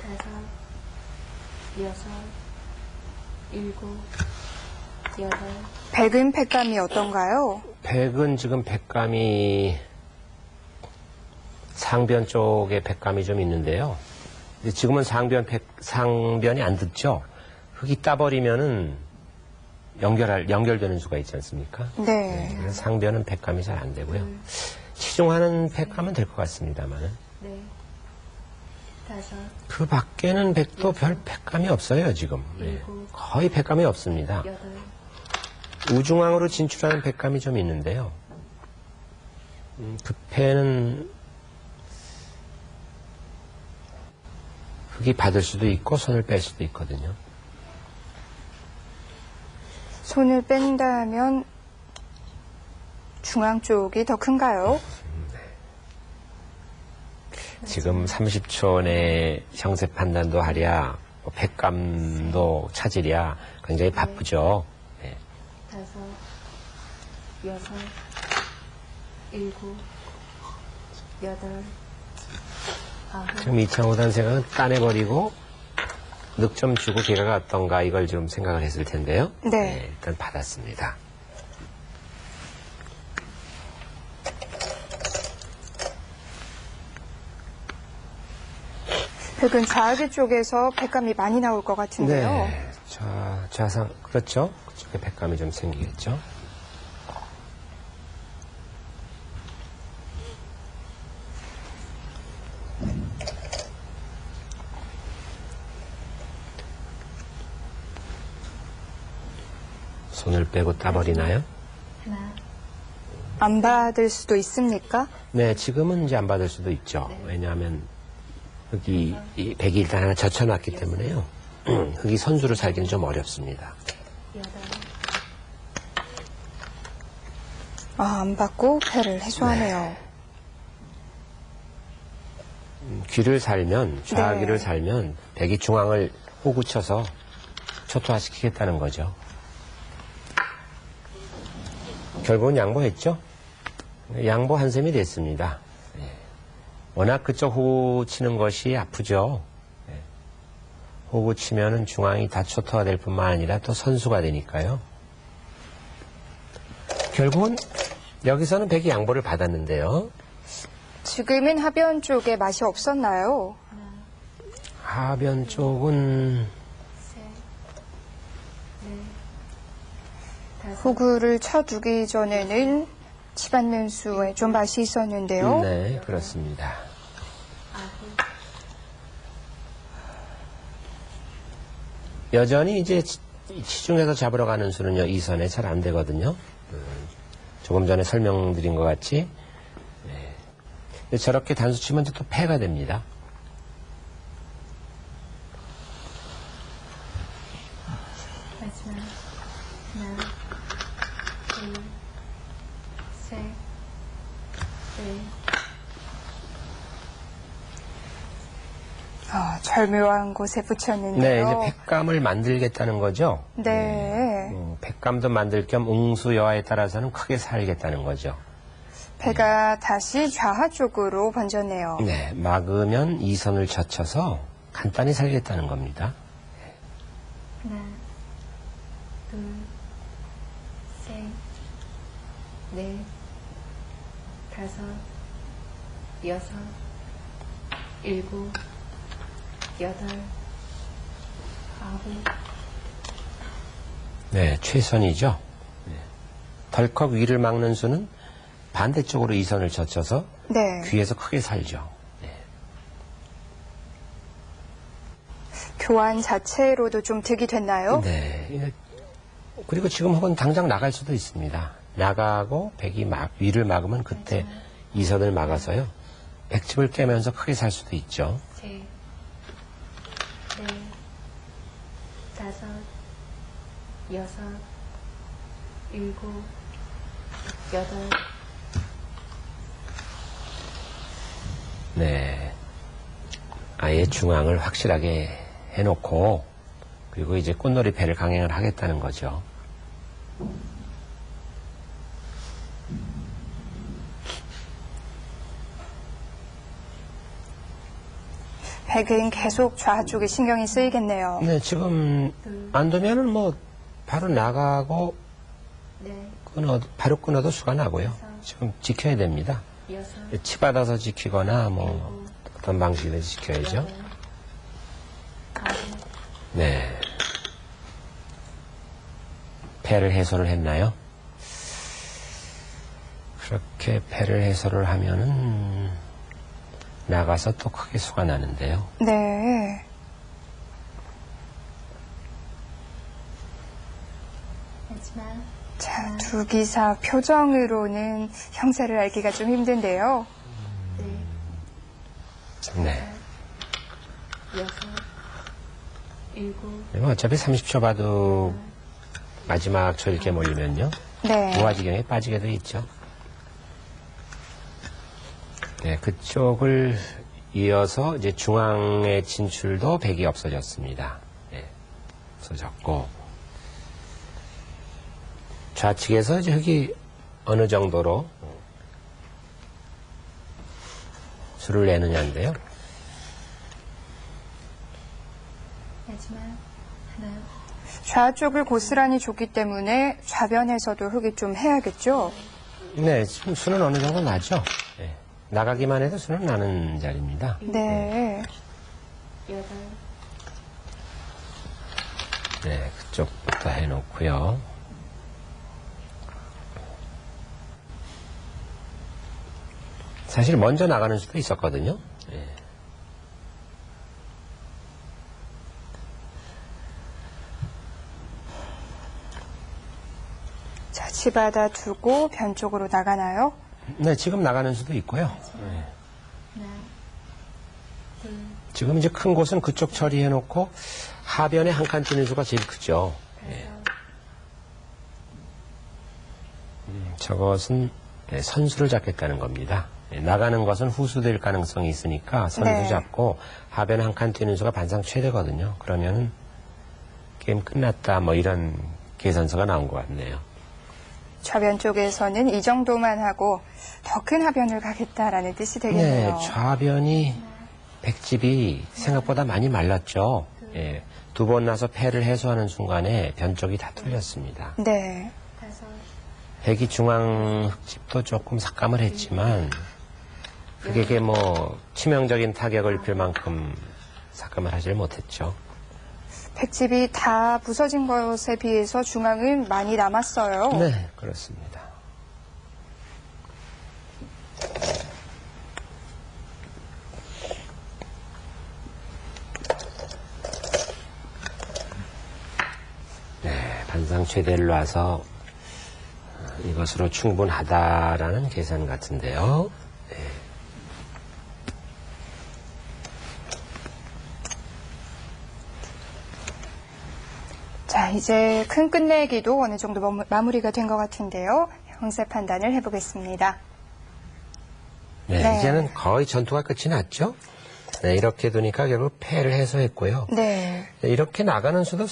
다섯, 여섯, 일곱, 여덟, 백은 패감이 어떤가요? 백은 지금 백감이 상변 쪽에 백감이 좀 있는데요. 근데 지금은 상변이 안 듣죠. 흙이 따버리면은 연결되는 수가 있지 않습니까? 네. 그래서 상변은 백감이 잘 안 되고요. 치중하는 백감은 될 것 같습니다만은. 넷, 다섯, 그 밖에는 백도 별 백감이 없어요, 지금. 네. 거의 백감이 없습니다. 여덟, 우중앙으로 진출하는 백감이 좀 있는데요. 그 패는 흙이 받을 수도 있고 손을 뺄 수도 있거든요. 손을 뺀다면 중앙 쪽이 더 큰가요? 지금 30초 내 형세 판단도 하랴, 백감도 찾으랴 굉장히 바쁘죠. 네. 다섯, 여섯, 일곱, 여덟, 아홉, 지금 이창호단 생각은 따내버리고 늑점 주고 개가가 어떤가 이걸 좀 생각을 했을 텐데요. 네. 일단 받았습니다. 백은 좌하기 쪽에서 백감이 많이 나올 것 같은데요. 네. 좌상, 그렇죠. 그쪽에 백감이 좀 생기겠죠. 손을 빼고 따버리나요? 하나, 안 받을 수도 있습니까? 네, 지금은 이제 안 받을 수도 있죠. 왜냐하면 흙이, 이 백이 일단 하나 젖혀놨기 때문에요. 흙이 선수로 살기는 좀 어렵습니다. 여덟, 안 받고 패를 해소하네요. 귀를 살면, 좌귀를 네. 살면 백이 중앙을 호구 쳐서 초토화시키겠다는 거죠. 결국은 양보했죠. 양보 한 셈이 됐습니다. 워낙 그쪽 호구 치는 것이 아프죠. 호구 치면은 중앙이 다 초토화 될 뿐만 아니라 또 선수가 되니까요. 결국은 여기서는 백이 양보를 받았는데요. 지금은 하변 쪽에 맛이 없었나요? 하변 쪽은 셋, 넷, 다섯, 호구를 쳐두기 전에는 치받는 수에 좀 맛이 있었는데요. 네, 그렇습니다. 아홉, 여전히 이제 치중해서 잡으러 가는 수는요, 이 선에 잘 안 되거든요. 조금 전에 설명드린 것 같이. 네. 근데 저렇게 단수 치면 또 패가 됩니다. 마지막 하나, 둘, 셋, 넷, 절묘한 곳에 네, 붙였는데요. 이제 백감을 만들겠다는 거죠. 네. 백감도 만들 겸 응수 여하에 따라서는 크게 살겠다는 거죠. 배가 다시 좌하 쪽으로 번졌네요. 네, 막으면 이 선을 젖혀서 간단히 살겠다는 겁니다. 하나, 둘, 셋, 넷, 다섯, 여섯, 일곱, 여덟, 아홉, 네, 최선이죠. 네. 덜컥 위를 막는 수는 반대쪽으로 이 선을 젖혀서 네. 귀에서 크게 살죠. 교환 자체로도 좀 득이 됐나요? 네. 그리고 지금 혹은 당장 나갈 수도 있습니다. 나가고 백이 위를 막으면 그때 이 선을 막아서요. 백집을 깨면서 크게 살 수도 있죠. 셋, 넷, 다섯, 여섯, 일곱, 여덟, 네. 아예 중앙을 확실하게 해놓고 그리고 이제 꽃놀이 패를 강행을 하겠다는 거죠. 백은 계속 좌하 쪽에 신경이 쓰이겠네요. 네, 지금 안 되면은 뭐 바로 나가고 넷, 바로 끊어도 수가 나고요. 지금 지켜야 됩니다. 여섯, 치받아서 지키거나 뭐 어떤 방식이든 지켜야죠. 여덟, 아홉, 네. 패를 해소를 했나요? 그렇게 패를 해소를 하면은 나가서 또 크게 수가 나는데요. 네. 마지막 자, 두 기사 표정으로는 형세를 알기가 좀 힘든데요. 넷, 네. 여섯, 일곱, 그리고 어차피 30초 봐도 마지막 초 이렇게 몰리면요. 네. 무화지경에 빠지게 돼 있죠. 네, 그쪽을 이어서 이제 중앙의 진출도 백이 없어졌습니다. 네, 없어졌고 좌측에서 이제 흙이 어느 정도로 수를 내느냐인데요. 마지막 하나, 좌쪽을 고스란히 줬기 때문에 좌변에서도 흙이 좀 해야겠죠? 네, 지금 수는 어느 정도 나죠. 네. 나가기만 해도 수는 나는 자리입니다. 네. 여덟, 네, 그쪽부터 해놓고요. 사실 먼저 나가는 수도 있었거든요. 네. 자, 집어다 두고 변 쪽으로 나가나요? 네, 지금 나가는 수도 있고요. 네. 하나, 둘, 지금 이제 큰 곳은 그쪽 처리해놓고 하변에 한 칸 뛰는 수가 제일 크죠. 저것은 선수를 잡겠다는 겁니다. 나가는 것은 후수될 가능성이 있으니까 선수 네. 잡고 하변에 한 칸 뛰는 수가 반상 최대거든요. 그러면은 게임 끝났다 뭐 이런 계산서가 나온 것 같네요. 좌변 쪽에서는 이 정도만 하고 더 큰 하변을 가겠다라는 뜻이 되겠네요. 네, 좌변이 백집이 생각보다 많이 말랐죠. 예, 두 번 나서 패를 해소하는 순간에 변 쪽이 다 뚫렸습니다. 네. 다섯, 백이 중앙 흙집도 조금 삭감을 했지만 그게 뭐 치명적인 타격을 입힐 만큼 삭감을 하질 못했죠. 백집이 다 부서진 것에 비해서 중앙은 많이 남았어요. 네, 그렇습니다. 네, 반상 최대를 놔서 이것으로 충분하다라는 계산 같은데요. 네. 자, 이제 큰 끝내기도 어느 정도 마무리가 된 것 같은데요. 형세 판단을 해보겠습니다. 네, 네. 이제는 거의 전투가 끝이 났죠. 네, 이렇게 두니까 결국 패를 해소했고요. 네. 네, 이렇게 나가는 수도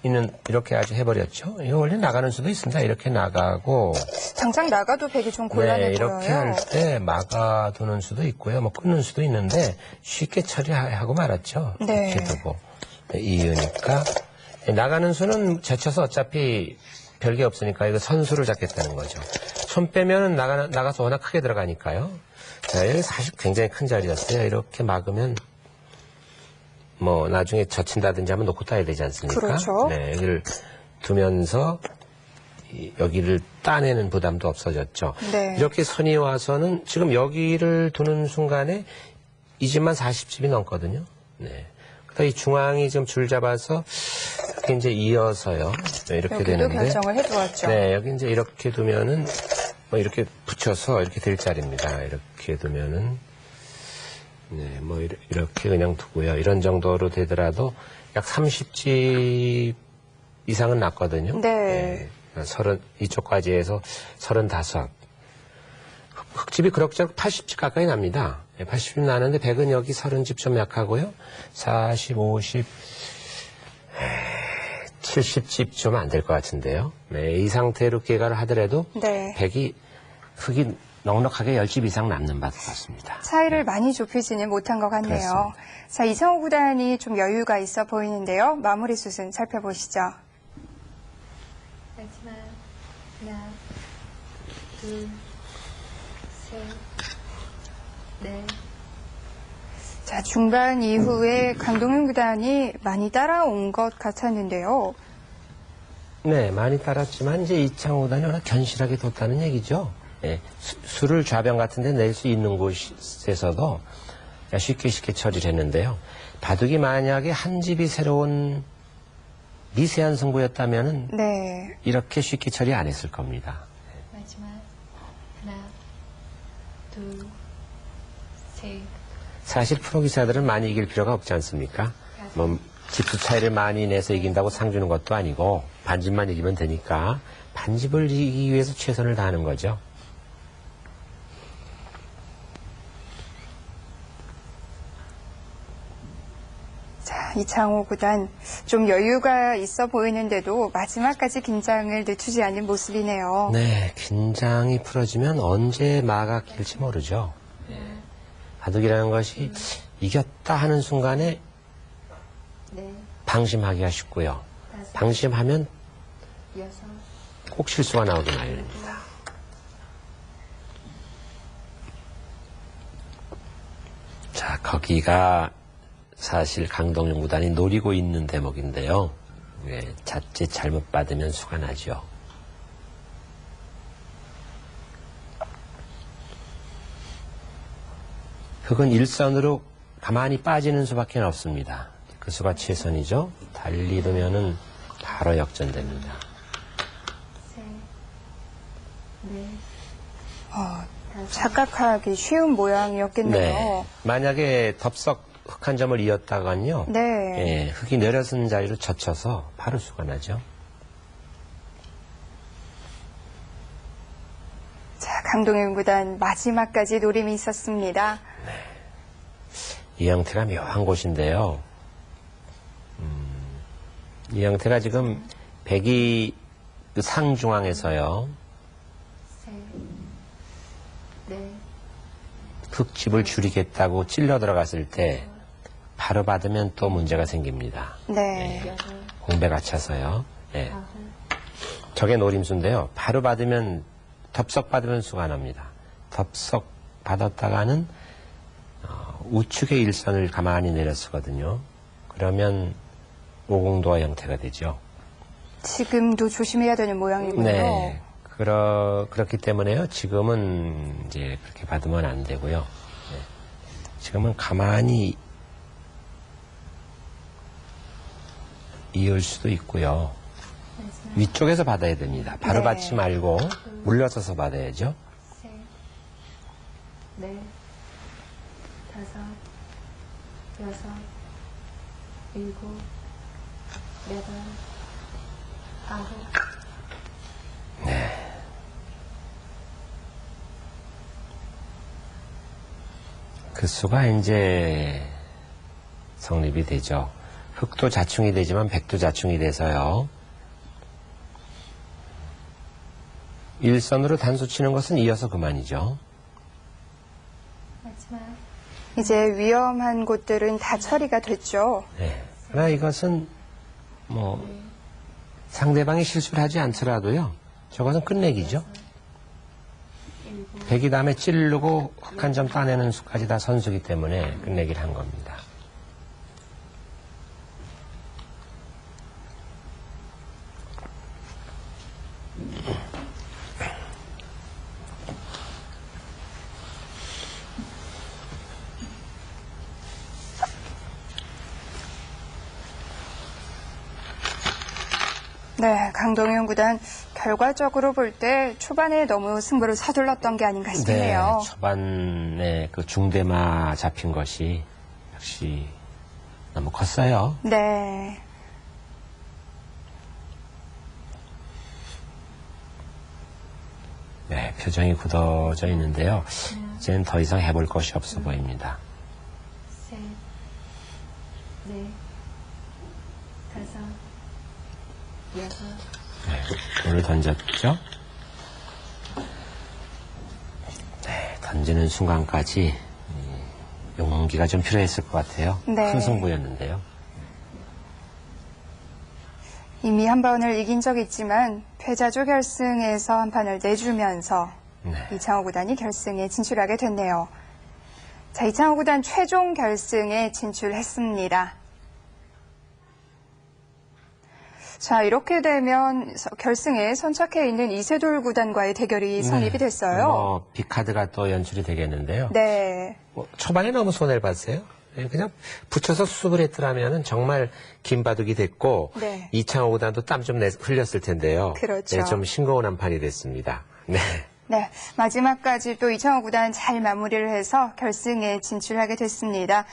있는 이렇게 아주 해버렸죠. 이거 원래 나가는 수도 있습니다. 이렇게 나가고 당장 나가도 백이 좀 곤란해 네, 이렇게 보여요. 할 때 막아두는 수도 있고요. 뭐 끊는 수도 있는데 쉽게 처리하고 말았죠. 네. 이렇게 두고 네, 이으니까 나가는 수는 제쳐서 어차피 별게 없으니까 이거 선수를 잡겠다는 거죠. 손 빼면 나가서 워낙 크게 들어가니까요. 자, 여기 사실 굉장히 큰 자리였어요. 이렇게 막으면 뭐 나중에 젖힌다든지 하면 놓고 따야 되지 않습니까? 그렇죠. 네, 여기를 두면서 여기를 따내는 부담도 없어졌죠. 네. 이렇게 선이 와서는 지금 여기를 두는 순간에 이 집만 40집이 넘거든요. 네. 그러다 이 중앙이 좀 줄 잡아서 이렇게 이제 이어서요. 네, 이렇게 여기도 되는데. 결정을 해두었죠. 네, 여기 이제 이렇게 두면은 뭐 이렇게 붙여서 이렇게 될 자리입니다. 이렇게 두면은 네, 뭐 이렇게 그냥 두고요. 이런 정도로 되더라도 약 30집 이상은 났거든요. 네. 30 이쪽까지 해서 35. 흙집이 그럭저럭 80집 가까이 납니다. 80집 나는데 100은 여기 30집 좀 약하고요. 40, 50, 70집 좀 안 될 것 같은데요. 네, 이 상태로 개가를 하더라도 네. 100이 흙이 넉넉하게 10집 이상 남는 것 같습니다. 차이를 많이 좁히지는 못한 것 같네요. 그렇습니다. 자, 이창호 구단이 좀 여유가 있어 보이는데요. 마무리 수순 살펴보시죠. 마지막 하나, 둘, 셋, 넷, 자, 중반 이후에 강동윤 구단이 많이 따라온 것 같았는데요. 네, 많이 따랐지만 이제 이창호단이 워낙 견실하게 뒀다는 얘기죠. 네, 수를 좌변 같은 데 낼 수 있는 곳에서도 쉽게 처리를 했는데요. 바둑이 만약에 한 집이 새로운 미세한 승부였다면은 네. 이렇게 쉽게 처리 안 했을 겁니다. 마지막 하나, 둘, 셋, 사실 프로 기사들은 많이 이길 필요가 없지 않습니까? 뭐 집수 차이를 많이 내서 이긴다고 상 주는 것도 아니고 반집만 이기면 되니까 반집을 이기기 위해서 최선을 다하는 거죠. 자, 이창호 구단 좀 여유가 있어 보이는데도 마지막까지 긴장을 늦추지 않는 모습이네요. 네, 긴장이 풀어지면 언제 마가 길지 모르죠. 바둑이라는 것이 이겼다 하는 순간에 네, 방심하기가 쉽고요. 다섯, 방심하면 여섯, 꼭 실수가 나오기 마련입니다. 자, 거기가 사실 강동윤 구단이 노리고 있는 대목인데요. 자칫 잘못 받으면 수가 나죠. 흑은 일선으로 가만히 빠지는 수밖에 없습니다. 그 수가 최선이죠. 달리르면은 바로 역전됩니다. 셋, 넷, 다섯, 착각하기 쉬운 모양이었겠네요. 네. 만약에 덥석 흑 한 점을 이었다간요. 네. 예, 흑이 내려선 자리로 젖혀서 바로 수가 나죠. 자, 강동윤 구단 마지막까지 노림이 있었습니다. 이 형태가 묘한 곳인데요. 이 형태가 지금 백이 그 상중앙에서요. 셋, 넷, 흑집을 줄이겠다고 찔러 들어갔을 때 바로 받으면 또 문제가 생깁니다. 네. 여덟, 공배가 차서요. 네. 아홉, 저게 노림수인데요. 바로 받으면 덥석 받으면 수가 납니다. 덥석 받았다가는 우측의 일선을 가만히 내려쓰거든요. 그러면 오공도화 형태가 되죠. 지금도 조심해야 되는 모양이군요. 네. 그렇기 때문에요. 지금은 이제 그렇게 받으면 안 되고요. 네. 지금은 가만히 이을 수도 있고요. 마지막, 위쪽에서 받아야 됩니다. 바로 네. 받지 말고 물러서서 받아야죠. 셋, 넷, 다섯, 여섯, 일곱, 여덟, 아홉, 그 수가 이제 성립이 되죠. 흑도 자충이 되지만 백도 자충이 돼서요. 일선으로 단수 치는 것은 이어서 그만이죠. 마지막, 이제 위험한 곳들은 다 처리가 됐죠. 네. 그러나 이것은 상대방이 실수를 하지 않더라도요. 저것은 끝내기죠. 일곱, 백이 다음에 찌르고 흑 한 점 따내는 수까지 다 선수기 때문에 끝내기를 한 겁니다. 네, 강동윤 구단 결과적으로 볼 때 초반에 너무 승부를 서둘렀던 게 아닌가 싶네요. 초반에 그 중대마 잡힌 것이 역시 너무 컸어요. 네. 네, 표정이 굳어져 있는데요. 이제는 더 이상 해볼 것이 없어 보입니다. 셋, 넷, 다섯, 여섯, 네, 돌을 던졌죠? 네, 던지는 순간까지 용기가 좀 필요했을 것 같아요. 네. 큰 승부였는데요. 이미 한 번을 이긴 적이 있지만 패자조 결승에서 한 판을 내주면서 네. 이창호 구단이 결승에 진출하게 됐네요. 자, 이창호 구단 최종 결승에 진출했습니다. 자, 이렇게 되면 결승에 선착해 있는 이세돌 구단과의 대결이 성립이 됐어요. 빅카드가 또 연출이 되겠는데요. 네. 초반에 너무 손해를 봤어요. 그냥 붙여서 수습을 했더라면 정말 긴 바둑이 됐고 네. 이창호 구단도 땀 좀 흘렸을 텐데요. 그렇죠. 네, 좀 싱거운 한 판이 됐습니다. 네. 네, 마지막까지 또 이창호 구단 잘 마무리를 해서 결승에 진출하게 됐습니다.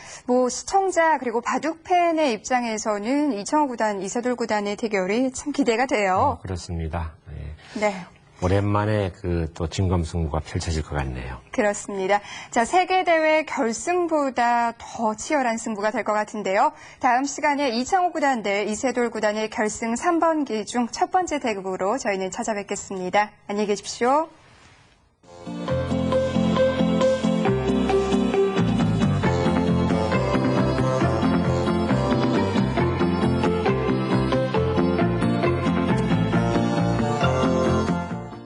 시청자 그리고 바둑 팬의 입장에서는 이창호 구단, 이세돌 구단의 대결이 참 기대가 돼요. 그렇습니다. 네. 네, 오랜만에 또 진검승부가 펼쳐질 것 같네요. 그렇습니다. 자, 세계대회 결승보다 더 치열한 승부가 될 것 같은데요. 다음 시간에 이창호 구단 대 이세돌 구단의 결승 3번기 중 첫 번째 대국으로 저희는 찾아뵙겠습니다. 안녕히 계십시오.